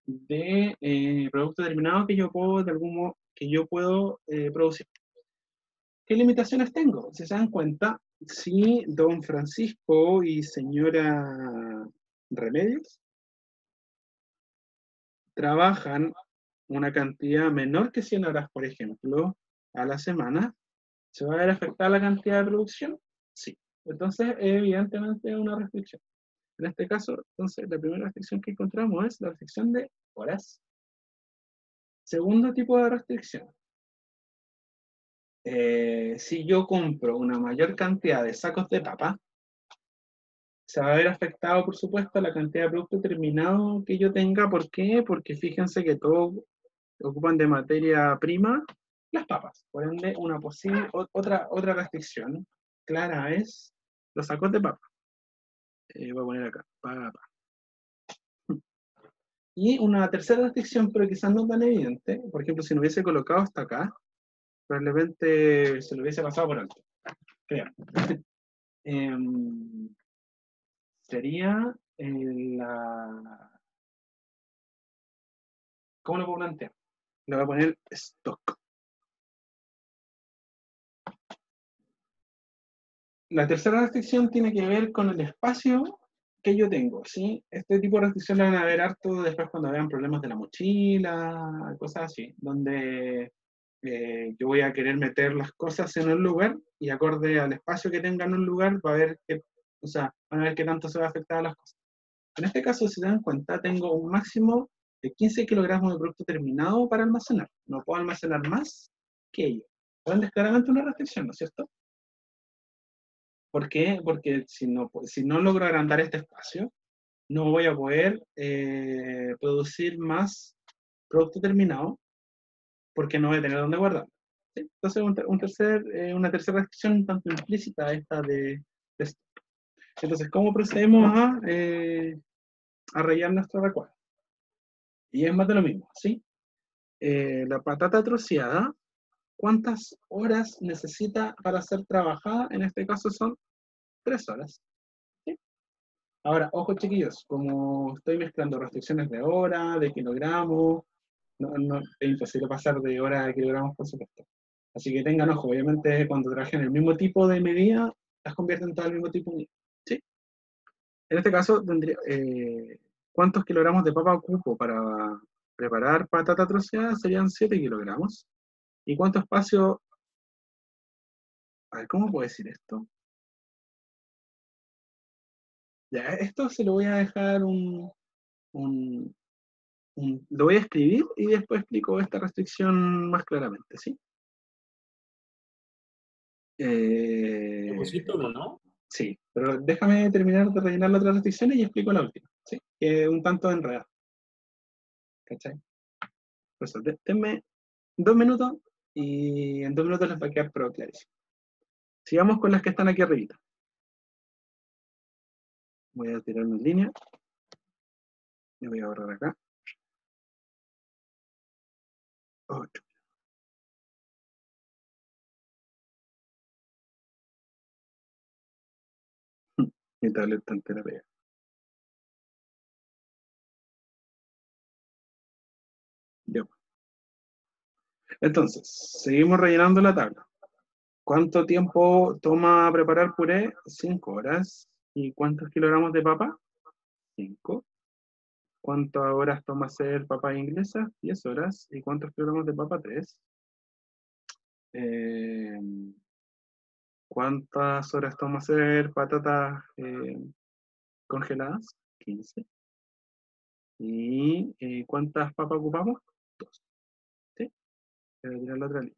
S1: de producto terminado que yo puedo, de algún modo, que yo puedo producir. ¿Qué limitaciones tengo? Si se dan cuenta, si don Francisco y señora Remedios trabajan una cantidad menor que 100 horas, por ejemplo, a la semana, ¿se va a ver afectada la cantidad de producción? Sí. Entonces, evidentemente, es una restricción. En este caso, entonces, la primera restricción que encontramos es la restricción de horas. Segundo tipo de restricción. Si yo compro una mayor cantidad de sacos de papa, se va a ver afectado, por supuesto, la cantidad de producto terminado que yo tenga. ¿Por qué? Porque fíjense que todos ocupan de materia prima las papas. Por ende, una posible, otra restricción clara es los sacos de papa. Voy a poner acá, papa. Y una tercera restricción, pero quizás no tan evidente, por ejemplo, si no hubiese colocado hasta acá, probablemente se lo hubiese pasado por alto. Crean. Sería la... ¿Cómo lo puedo plantear? Le voy a poner stock. La tercera restricción tiene que ver con el espacio que yo tengo, ¿sí? Este tipo de restricciones van a ver harto después cuando vean problemas de la mochila, cosas así, donde yo voy a querer meter las cosas en un lugar y acorde al espacio que tenga en un lugar va a haber O sea, van a ver qué tanto se va a afectar a las cosas. En este caso, si se dan cuenta, tengo un máximo de 15 kilogramos de producto terminado para almacenar. No puedo almacenar más que ello. Pueden claramente una restricción, ¿no es cierto? ¿Por qué? Porque si no logro agrandar este espacio, no voy a poder producir más producto terminado porque no voy a tener dónde guardarlo. ¿Sí? Entonces, una tercera restricción un tanto implícita esta de esto. Entonces, ¿cómo procedemos a rellenar nuestro recuadro? Y es más de lo mismo, ¿sí? La patata troceada, ¿cuántas horas necesita para ser trabajada? En este caso son 3 horas. ¿Sí? Ahora, ojo chiquillos, como estoy mezclando restricciones de hora, de kilogramos, es imposible pasar de hora a kilogramos, por supuesto. Así que tengan ojo, obviamente cuando trabajen el mismo tipo de medida, las convierten todas al mismo tipo de medida. ¿Sí? En este caso, ¿cuántos kilogramos de papa ocupo para preparar patata troceada? Serían 7 kilogramos. ¿Y cuánto espacio? A ver, ¿cómo puedo decir esto? Ya, esto se lo voy a dejar lo voy a escribir y después explico esta restricción más claramente, ¿sí?
S3: ¿Lo pusiste o no?
S1: Sí, pero déjame terminar de rellenar las otras restricciones y explico la última, ¿sí? Que es un tanto enredado, ¿cachai? Por eso, denme 2 minutos y en 2 minutos les va a quedar pero clarísimo. Sigamos con las que están aquí arribita. Voy a tirar una línea. Y voy a borrar acá. 8. Mi tablet está entera pega. Ya. Entonces, seguimos rellenando la tabla. ¿Cuánto tiempo toma preparar puré? 5 horas. ¿Y cuántos kilogramos de papa? 5. ¿Cuántas horas toma hacer papas inglesas? 10 horas. ¿Y cuántos kilogramos de papa? 3. ¿Cuántas horas toma hacer patatas congeladas? 15. ¿Y cuántas papas ocupamos? 2. ¿Sí? Voy a tirar la otra línea.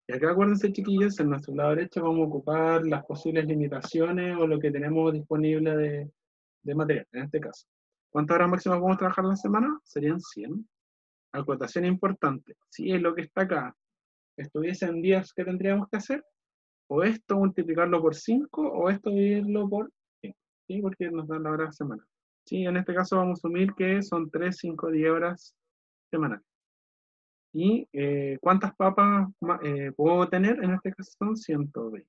S1: Y acá acuérdense, chiquillos, en nuestro lado derecho vamos a ocupar las posibles limitaciones o lo que tenemos disponible de material, en este caso. ¿Cuántas horas máximas podemos trabajar a la semana? Serían 100. Acotación importante. Si es lo que está acá estuviese en días que tendríamos que hacer, o esto multiplicarlo por 5 o esto dividirlo por 5. ¿Sí? Porque nos dan la hora de semana. ¿Sí? En este caso vamos a asumir que son 3, 5, 10 horas semanales. ¿Y cuántas papas puedo tener? En este caso son 120.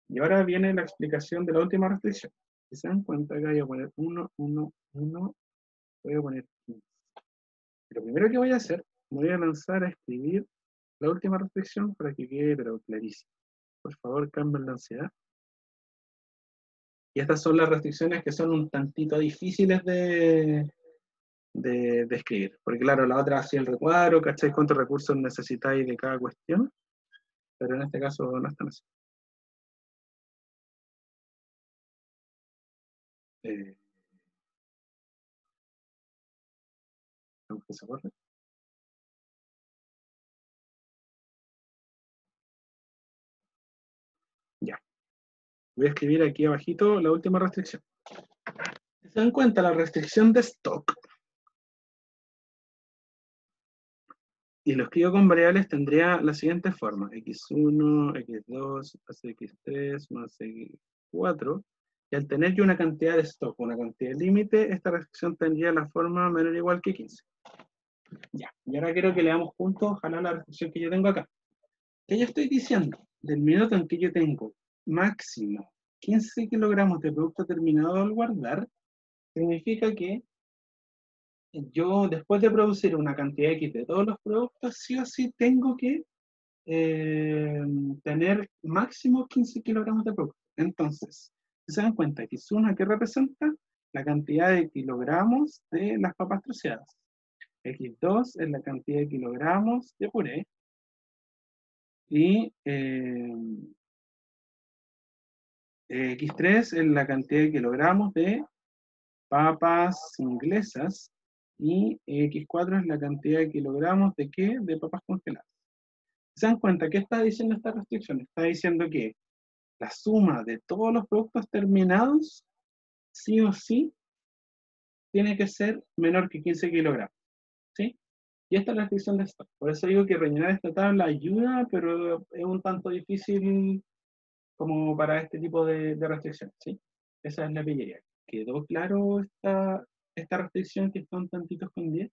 S1: Y ahora viene la explicación de la última restricción. Si se dan cuenta, acá voy a poner 1, 1, 1, voy a poner 15. Lo primero que voy a hacer, me voy a lanzar a escribir la última restricción para que quede pero clarísimo. Por favor, cambien la ansiedad. Y estas son las restricciones que son un tantito difíciles de escribir. Porque claro, la otra hacía el recuadro, ¿cachai? ¿Cuántos recursos necesitáis de cada cuestión? Pero en este caso no están así. Aunque se borre. Ya. Voy a escribir aquí abajito la última restricción. Si se dan cuenta, la restricción de stock, y lo escribo con variables, tendría la siguiente forma: x1, x2, más x3, más x4. Y al tener yo una cantidad de stock, una cantidad límite, esta restricción tendría la forma menor o igual que 15. Ya, y ahora quiero que leamos juntos, ojalá la restricción que yo tengo acá. ¿Qué yo estoy diciendo? Del minuto en que yo tengo máximo 15 kilogramos de producto terminado al guardar, significa que yo, después de producir una cantidad X de todos los productos, sí o sí tengo que tener máximo 15 kilogramos de producto. Entonces, si se dan cuenta, X1 que representa la cantidad de kilogramos de las papas troceadas. X2 es la cantidad de kilogramos de puré. Y X3 es la cantidad de kilogramos de papas inglesas y X4 es la cantidad de kilogramos de ¿qué? De papas congeladas. ¿Se dan cuenta qué está diciendo esta restricción? Está diciendo que la suma de todos los productos terminados, sí o sí, tiene que ser menor que 15 kilogramos. ¿Sí? Y esta es la restricción de stock. Por eso digo que rellenar esta tabla ayuda, pero es un tanto difícil como para este tipo de restricciones. ¿Sí? Esa es la pillería. ¿Quedó claro esta restricción que está un tantito escondida?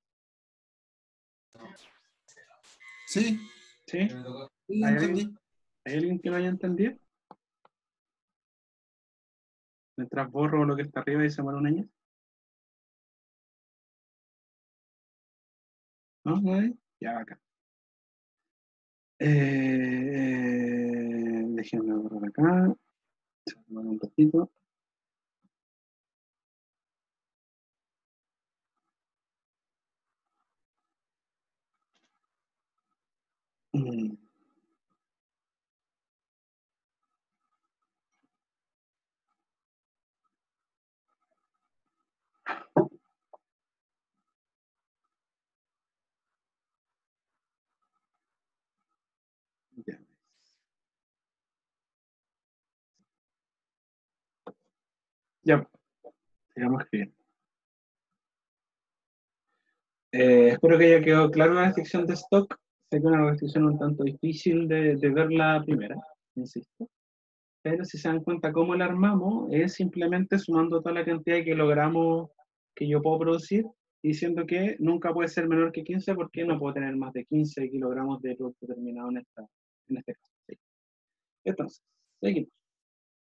S2: Sí,
S1: ¿Sí?
S2: sí,
S1: ¿Hay
S2: entendí.
S1: alguien que lo haya entendido? Mientras borro lo que está arriba y se muere un año. ¿No? ¿Nadie? Ya, acá. Déjenme borrar acá. Se me muere un ratito. Mm, ya. Ya, sigamos escribiendo. Espero que haya quedado claro la restricción de stock. Sé que es una restricción un tanto difícil de ver la primera, insisto. Pero si se dan cuenta cómo la armamos, es simplemente sumando toda la cantidad de kilogramos que yo puedo producir, diciendo que nunca puede ser menor que 15 porque no puedo tener más de 15 kilogramos de producto terminado en este caso. ¿Sí? Entonces, seguimos.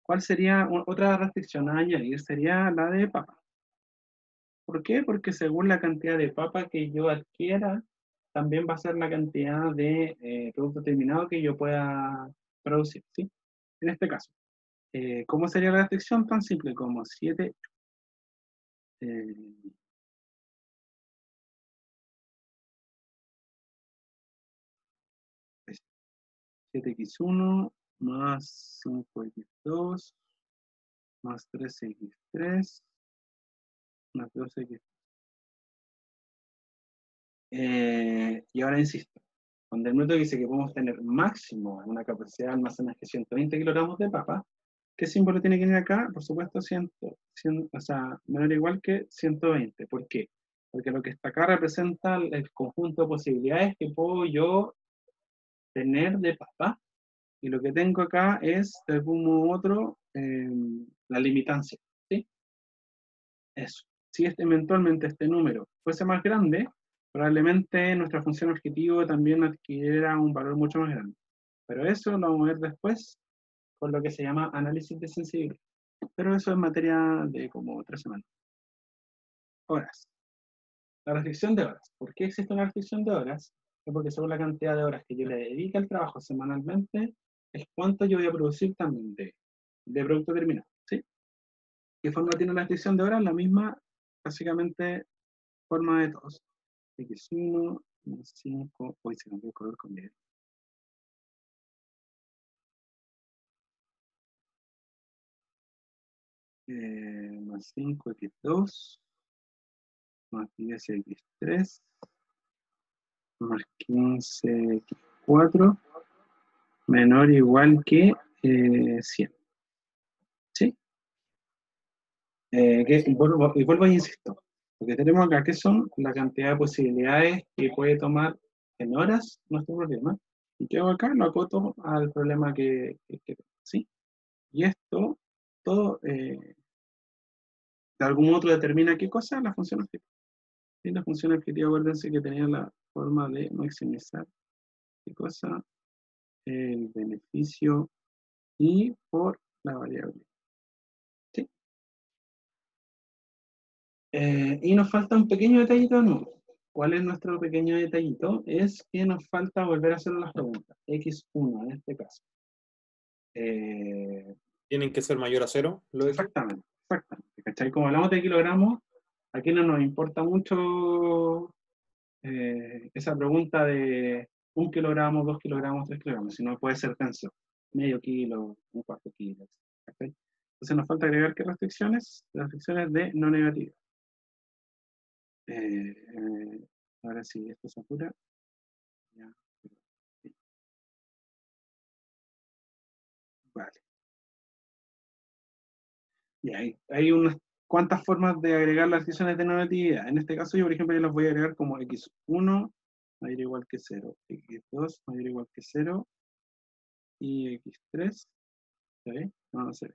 S1: ¿Cuál sería otra restricción a añadir? Sería la de papa. ¿Por qué? Porque según la cantidad de papa que yo adquiera, también va a ser la cantidad de producto terminado que yo pueda producir, ¿sí? En este caso, ¿cómo sería la restricción? Tan simple como 7, 7x1 más 5x2 más 3x3 más 2x. Y ahora insisto, cuando el método dice que podemos tener máximo una capacidad de almacenaje de 120 kilogramos de papa, ¿qué símbolo tiene que ir acá? Por supuesto, 100, o sea, menor o igual que 120. ¿Por qué? Porque lo que está acá representa el conjunto de posibilidades que puedo yo tener de papa, y lo que tengo acá es, de algún modo u otro, la limitancia. ¿Sí? Eso. Si eventualmente este número fuese más grande, probablemente nuestra función objetivo también adquiriera un valor mucho más grande. Pero eso lo vamos a ver después con lo que se llama análisis de sensibilidad. Pero eso es materia de como 3 semanas. Horas. La restricción de horas. ¿Por qué existe una restricción de horas? Es porque según la cantidad de horas que yo le dedique al trabajo semanalmente, es cuánto yo voy a producir también de producto terminado. ¿Sí? ¿Qué forma tiene la restricción de horas? La misma, básicamente, forma de todos. X1 más 5, hoy se cambió el color con negro. Más 5x2 más 10x3 más 15x4 menor o igual que 100. ¿Sí? Y vuelvo a insisto. Lo que tenemos acá que son la cantidad de posibilidades que puede tomar en horas nuestro problema. Y que hago acá lo acoto al problema que ¿sí? Y esto, todo, de algún modo determina qué cosa, la función objetiva. Y la función objetiva, acuérdense que tenía la forma de maximizar qué cosa, el beneficio y por la variable. ¿Sí? Y nos falta un pequeño detallito nuevo. ¿Cuál es nuestro pequeño detallito? Es que nos falta volver a hacer las preguntas. X1 en este caso.
S3: ¿Tienen que ser mayor a 0?
S1: Exactamente, exactamente. ¿Cachai? Como hablamos de kilogramos, aquí no nos importa mucho esa pregunta de 1 kilogramo, 2 kilogramos, 3 kilogramos, sino puede ser tensor, medio kilo, un cuarto kilo. ¿Okay? Entonces nos falta agregar qué restricciones, las restricciones de no negatividad. Ahora sí, esto se apura. Ya. Sí. Vale. Y hay unas cuantas formas de agregar las restricciones de no negatividad. En este caso yo, por ejemplo, yo las voy a agregar como x1 mayor o igual que 0, x2 mayor o igual que 0 y x3. ¿Se ve? No, no se ve.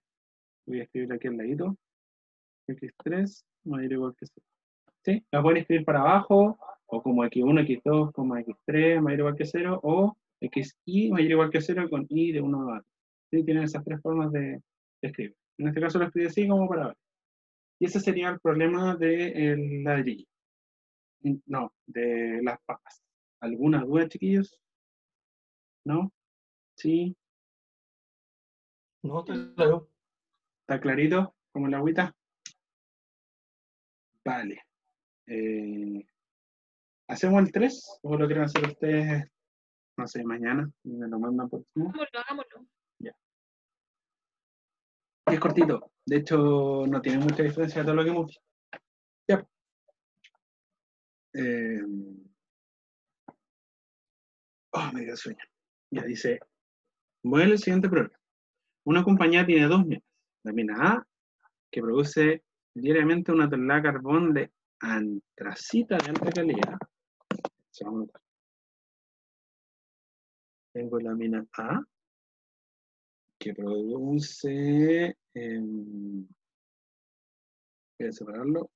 S1: Voy a escribir aquí al ladito. x3 mayor o igual que 0. ¿Sí? La pueden escribir para abajo, o como x1, x2, x3 mayor o igual que 0, o xy mayor o igual que 0 con y de 1 a 2. ¿Sí? Tienen esas tres formas de escribir. En este caso lo escribí así como para abajo. Y ese sería el problema del ladrillo. No, de las papas. ¿Alguna duda, chiquillos? ¿No? ¿Sí?
S3: No, está claro.
S1: ¿Está clarito? ¿Como la agüita? Vale. ¿Hacemos el 3? ¿O lo quieren hacer ustedes, no sé, mañana? Y me lo mandan por Zoom.
S6: Hagámoslo, hagámoslo.
S1: Ya. Es cortito. De hecho, no tiene mucha diferencia de todo lo que hemos visto. Ya. Me dio sueño. Ya dice, voy al siguiente problema. Una compañía tiene dos minas. La mina A, que produce diariamente una tonelada de carbón de antracita de alta calidad. Tengo la mina A, que produce... voy a separarlo.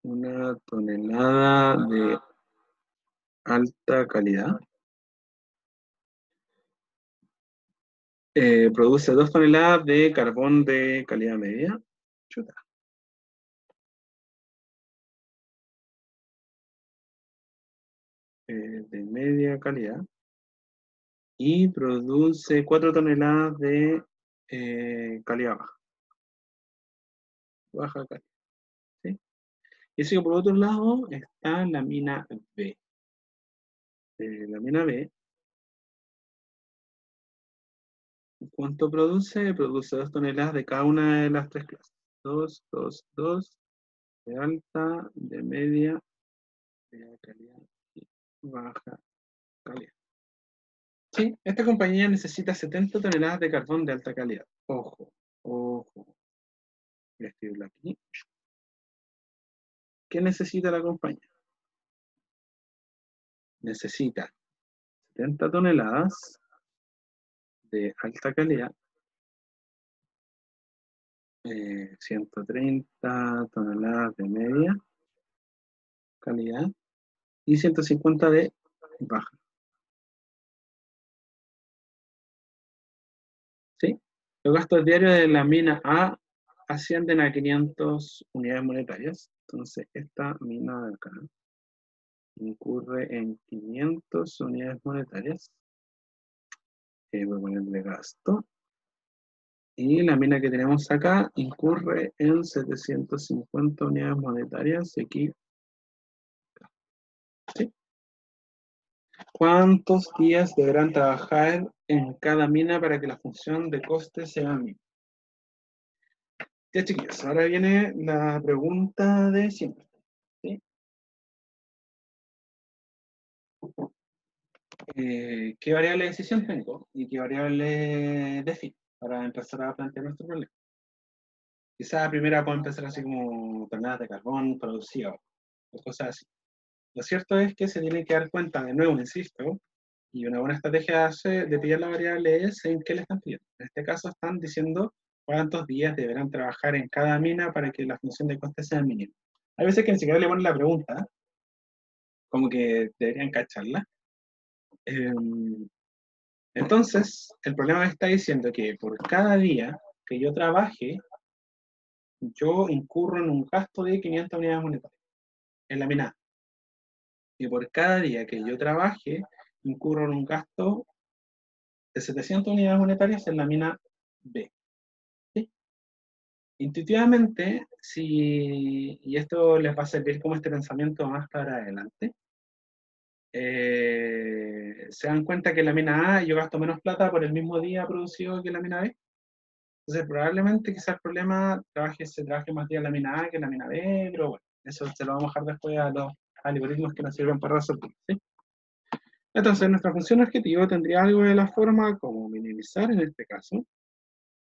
S1: Una tonelada de alta calidad. Produce 2 toneladas de carbón de calidad media. Chuta. De media calidad. Y produce 4 toneladas de calidad baja. Baja calidad. ¿Sí? Y así que por otro lado está la mina B. La mina B, ¿cuánto produce? Produce 2 toneladas de cada una de las tres clases. 2, 2, 2, de alta, de media calidad y baja calidad. Sí, esta compañía necesita 70 toneladas de carbón de alta calidad. Ojo, ojo. Voy a escribirlo aquí. ¿Qué necesita la compañía? Necesita 70 toneladas de alta calidad, 130 toneladas de media calidad y 150 de baja. ¿Sí? Los gastos diarios de la mina A ascienden a 500 unidades monetarias. Entonces, esta mina de acá incurre en 500 unidades monetarias. Voy a ponerle gasto. Y la mina que tenemos acá incurre en 750 unidades monetarias. Aquí. ¿Sí? ¿Cuántos días deberán trabajar en cada mina para que la función de coste sea mínima? Ya, chiquillos, ahora viene la pregunta de siempre. ¿Sí? ¿Qué variable de decisión tengo y qué variable defino para empezar a plantear nuestro problema? Quizá la primera puedo empezar así como toneladas de carbón producido o cosas así. Lo cierto es que se tienen que dar cuenta, de nuevo, insisto, y una buena estrategia de pillar la variable es en qué le están pidiendo. En este caso están diciendo cuántos días deberán trabajar en cada mina para que la función de coste sea mínima. Hay veces que ni siquiera le ponen la pregunta, como que deberían cacharla. Entonces, el problema está diciendo que por cada día que yo trabaje, yo incurro en un gasto de 500 unidades monetarias en la mina A. Y por cada día que yo trabaje, incurro en un gasto de 700 unidades monetarias en la mina B. ¿Sí? intuitivamente, y esto les va a servir como este pensamiento más para adelante, se dan cuenta que en la mina A yo gasto menos plata por el mismo día producido que en la mina B. Entonces, probablemente quizás el problema se trabaje más días en la mina A que en la mina B, pero bueno, eso se lo vamos a dejar después a los algoritmos que nos sirven para resolver, ¿sí? Entonces, nuestra función objetivo tendría algo de la forma como minimizar, en este caso,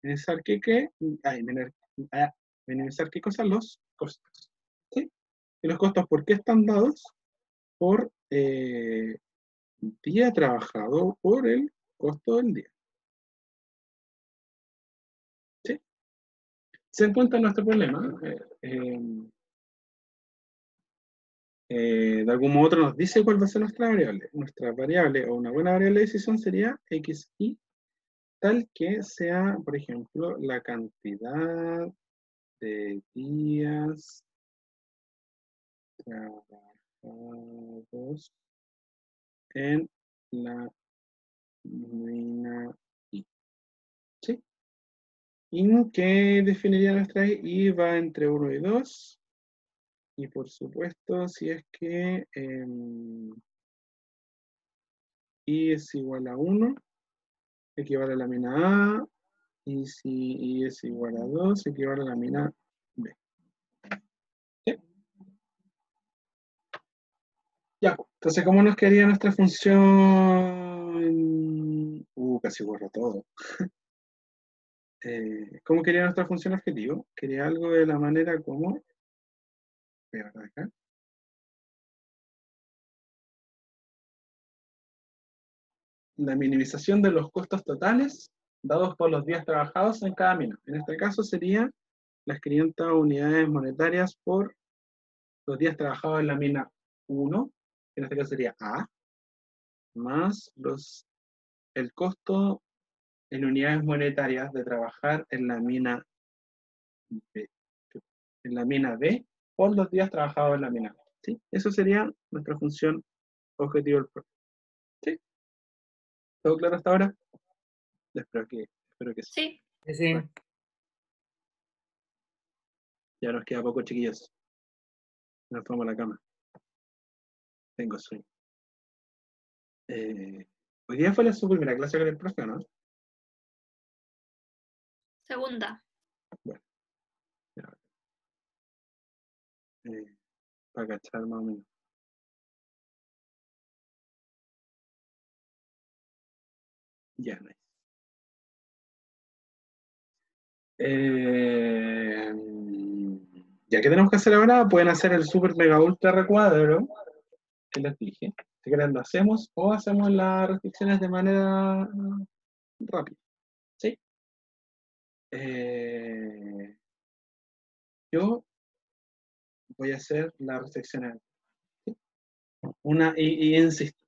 S1: minimizar minimizar qué cosas, los costos, ¿sí? Y los costos, ¿por qué están dados? Por día trabajado por el costo del día, ¿sí? Se encuentra nuestro problema. De algún modo otro nos dice cuál va a ser nuestra variable. Nuestra variable o una buena variable de decisión sería xi, tal que sea, por ejemplo, la cantidad de días trabajados en la mina I. ¿Sí? Y que definiría nuestra I va entre 1 y 2. Y por supuesto, si es que I es igual a 1, equivale a la mina A. Y si I es igual a 2, equivale a la mina B. ¿Sí? Ya, entonces, ¿cómo nos quedaría nuestra función? Casi borro todo. ¿Cómo quería nuestra función objetivo? Quería algo de la manera como... Voy a acá. La minimización de los costos totales dados por los días trabajados en cada mina. En este caso sería las 500 unidades monetarias por los días trabajados en la mina 1, que en este caso sería A, más el costo en unidades monetarias de trabajar en la mina B, por los días trabajados en la mina B. ¿Sí? Eso sería nuestra función objetivo del programa. ¿Sí? ¿Todo claro hasta ahora? Espero que sí.
S6: Sí.
S3: Sí.
S1: Ya nos queda poco, chiquillos. Nos vamos a la cama. Tengo sueño. Hoy día fue su primera clase con el profe, ¿no?
S6: Segunda.
S1: Bueno, ya. Para cachar más o menos. Ya, nice. Ya que tenemos que hacer ahora, pueden hacer el super mega ultra recuadro que les dije. Si quieren lo hacemos o hacemos las restricciones de manera rápida. ¿Sí? Yo voy a hacer las restricciones. ¿Sí? Y insisto,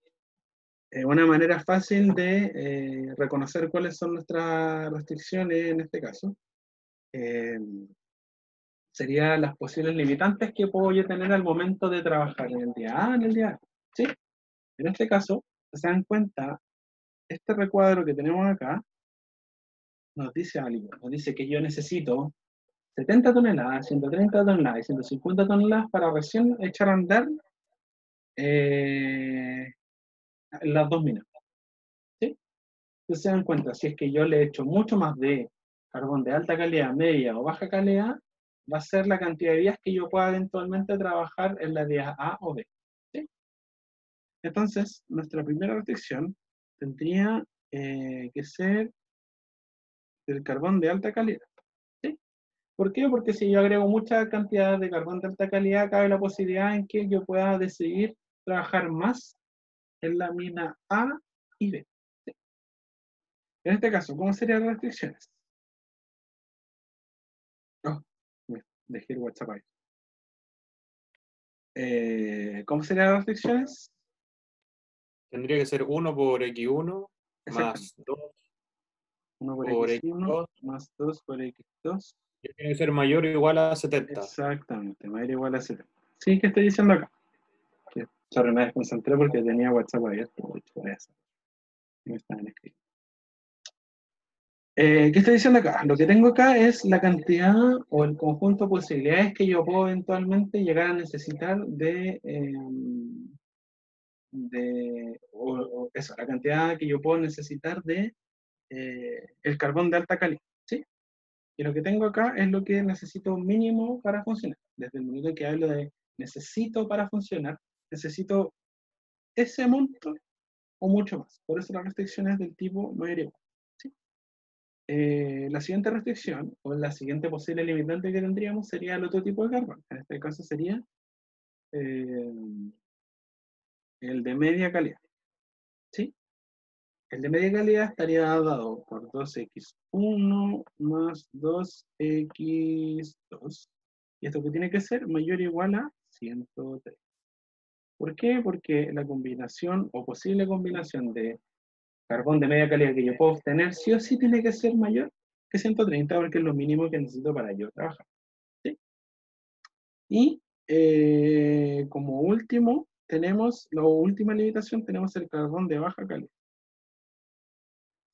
S1: una manera fácil de reconocer cuáles son nuestras restricciones en este caso serían las posibles limitantes que puedo yo tener al momento de trabajar en el día A, en el día B. ¿Sí? En este caso, se dan cuenta, este recuadro que tenemos acá nos dice algo, nos dice que yo necesito 70 toneladas, 130 toneladas y 150 toneladas para recién echar a andar las dos minas. ¿Sí? Entonces se dan cuenta, si es que yo le echo mucho más de carbón de alta calidad, media o baja calidad, va a ser la cantidad de días que yo pueda eventualmente trabajar en las días A o B. ¿Sí? Entonces, nuestra primera restricción tendría que ser del carbón de alta calidad. ¿Sí? ¿Por qué? Porque si yo agrego mucha cantidad de carbón de alta calidad, cabe la posibilidad en que yo pueda decidir trabajar más en la mina A y B. ¿Sí? En este caso, ¿cómo serían las restricciones? Oh, me dejé el WhatsApp ahí. ¿Cómo serían las restricciones?
S3: Tendría que ser 1 por X1 más 2
S1: 1 por
S3: por
S1: X1
S3: X2.
S1: más 2 por X2.
S3: Tiene que ser mayor o igual a 70.
S1: Exactamente, mayor o igual a 70. Sí, ¿qué estoy diciendo acá? Sorry, me desconcentré porque tenía WhatsApp abierto. De hecho, me estaban escribiendo. ¿Qué estoy diciendo acá? Lo que tengo acá es la cantidad o el conjunto de posibilidades que yo puedo eventualmente llegar a necesitar o eso, la cantidad que yo puedo necesitar de el carbón de alta calidad, ¿sí? Y lo que tengo acá es lo que necesito mínimo para funcionar. Desde el minuto en que hablo de necesito para funcionar, necesito ese monto o mucho más. Por eso la restricción es del tipo mayor o igual, ¿sí? La siguiente restricción, o la siguiente posible limitante que tendríamos, sería el otro tipo de carbón. En este caso sería eh, el de media calidad, ¿sí? El de media calidad estaría dado por 2x1 más 2x2. Y esto que tiene que ser mayor o igual a 103. ¿Por qué? Porque la combinación o posible combinación de carbón de media calidad que yo puedo obtener sí o sí tiene que ser mayor que 130 porque es lo mínimo que necesito para yo trabajar, ¿sí? Y como último, tenemos, la última limitación, tenemos el carbón de baja calidad,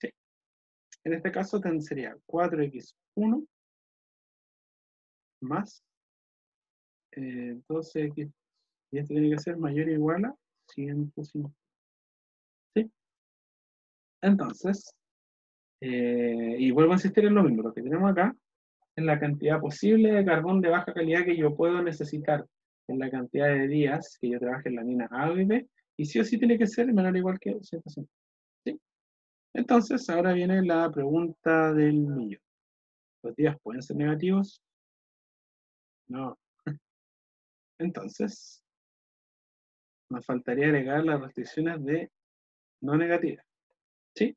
S1: ¿sí? En este caso sería 4x1 más 12x, y esto tiene que ser mayor o igual a 105, ¿sí? Entonces, y vuelvo a insistir en lo mismo, lo que tenemos acá es la cantidad posible de carbón de baja calidad que yo puedo necesitar en la cantidad de días que yo trabaje en la mina A o B, y sí o sí tiene que ser menor o igual que 105, ¿sí? Entonces, ahora viene la pregunta del millón. ¿Los días pueden ser negativos? No. Entonces, nos faltaría agregar las restricciones de no negativas, ¿sí?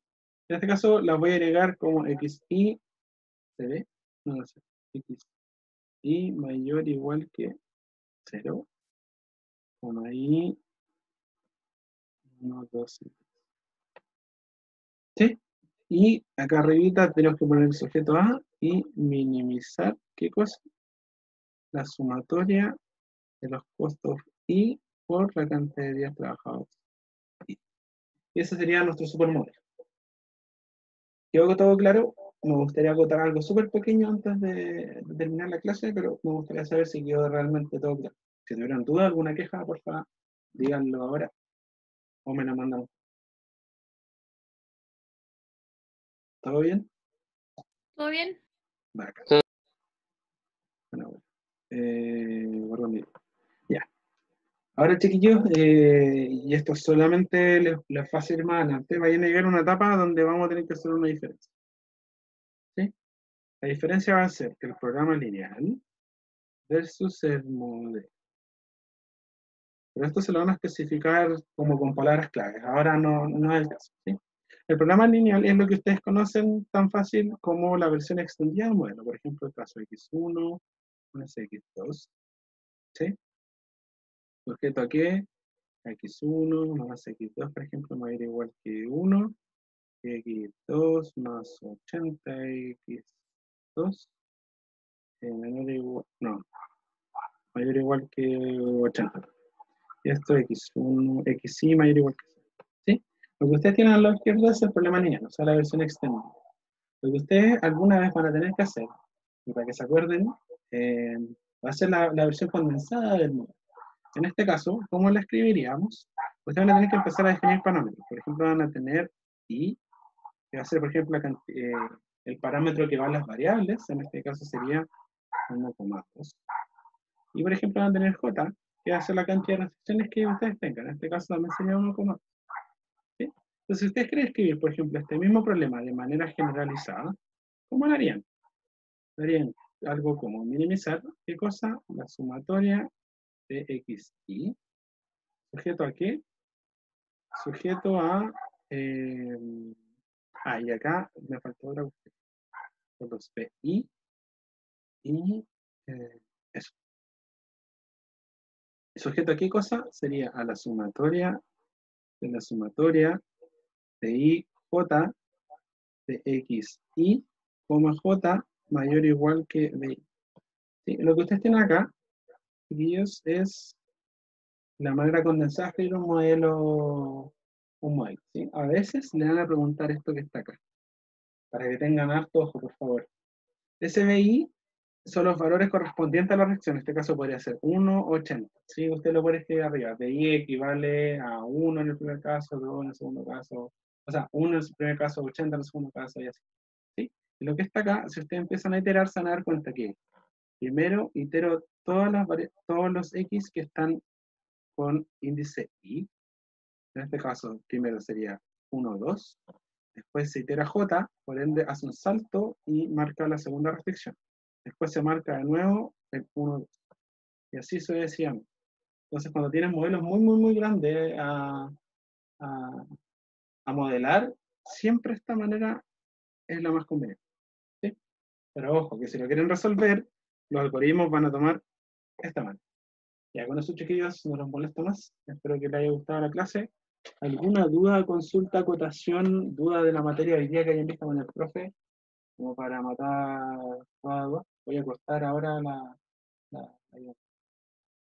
S1: En este caso las voy a agregar como xy, ¿se ve? No lo sé. xy mayor o igual que 0, como ahí, 1, 2, ¿sí? Y acá arribita tenemos que poner el sujeto A y minimizar, ¿qué cosa? La sumatoria de los costos y por la cantidad de días trabajados. Y ese sería nuestro supermodelo. ¿Quedó todo claro? Me gustaría acotar algo súper pequeño antes de terminar la clase, pero me gustaría saber si quedó realmente todo claro. Si tuvieran duda, alguna queja, por favor, díganlo ahora o me la mandan. ¿Todo bien?
S6: ¿Todo bien?
S1: Bacán.
S5: Todo-
S1: Bueno, bueno. Ya. Ahora, chiquillos, y esto solamente les va a servir más adelante, vayan a llegar a una etapa donde vamos a tener que hacer una diferencia, ¿sí? La diferencia va a ser el programa lineal versus el modelo. Pero esto se lo van a especificar como con palabras claves. Ahora no es el caso, ¿sí? El programa lineal es lo que ustedes conocen tan fácil como la versión extendida del modelo. Por ejemplo, el caso x1 más x2, ¿sí? Sujeto a qué, x1 más x2, por ejemplo, mayor o igual que 1, x2 más 80x2, menor o igual, no, mayor o igual que 80. Y esto x1, xy mayor o igual que 0. ¿Sí? Lo que ustedes tienen a la izquierda es el problema lineal, o sea, la versión extendida. Lo que ustedes alguna vez van a tener que hacer, y para que se acuerden, va a ser la versión condensada del modelo. En este caso, ¿cómo la escribiríamos? Ustedes van a tener que empezar a definir parámetros. Por ejemplo, van a tener y, que va a ser, por ejemplo, el parámetro que va a las variables, en este caso sería 1,2. Y, por ejemplo, van a tener j, que va a ser la cantidad de restricciones que ustedes tengan. En este caso también sería 1,2. ¿Sí? Entonces, si ustedes quieren escribir, por ejemplo, este mismo problema de manera generalizada, ¿cómo lo harían? Harían algo como minimizar, ¿qué cosa? La sumatoria de x y, ¿sujeto a qué? Sujeto a... y acá me faltó otra cuestión. Los PI y eso. ¿Sujeto a qué cosa? Sería a la sumatoria de IJ de X y, J mayor o igual que BI. ¿Sí? Lo que ustedes tienen acá, chiquillos, es la manera condensada de escribir un modelo, ¿sí? A veces le van a preguntar esto que está acá. para que tengan harto ojo, por favor. SBI son los valores correspondientes a la reacción. En este caso podría ser 1, 80. ¿Sí? Usted lo puede escribir arriba. DI equivale a 1 en el primer caso, 2 en el segundo caso. O sea, 1 en el primer caso, 80 en el segundo caso y así. ¿Sí? Y lo que está acá, si ustedes empiezan a iterar, se van a dar cuenta que primero itero todos los X que están con índice Y. En este caso, primero sería 1, 2. Después se itera J, por ende hace un salto y marca la segunda restricción. Después se marca de nuevo el 1, 2. Y así sucesivamente. Entonces, cuando tienes modelos muy, muy, muy grandes a modelar, siempre esta manera es la más conveniente. ¿Sí? Pero ojo, que si lo quieren resolver, los algoritmos van a tomar esta manera. Ya con eso, chiquillos, no los molesto más. Espero que les haya gustado la clase. ¿Alguna duda, consulta, acotación, duda de la materia hoy día que hayan visto con el profe? Como para matar toda duda. Voy a cortar ahora la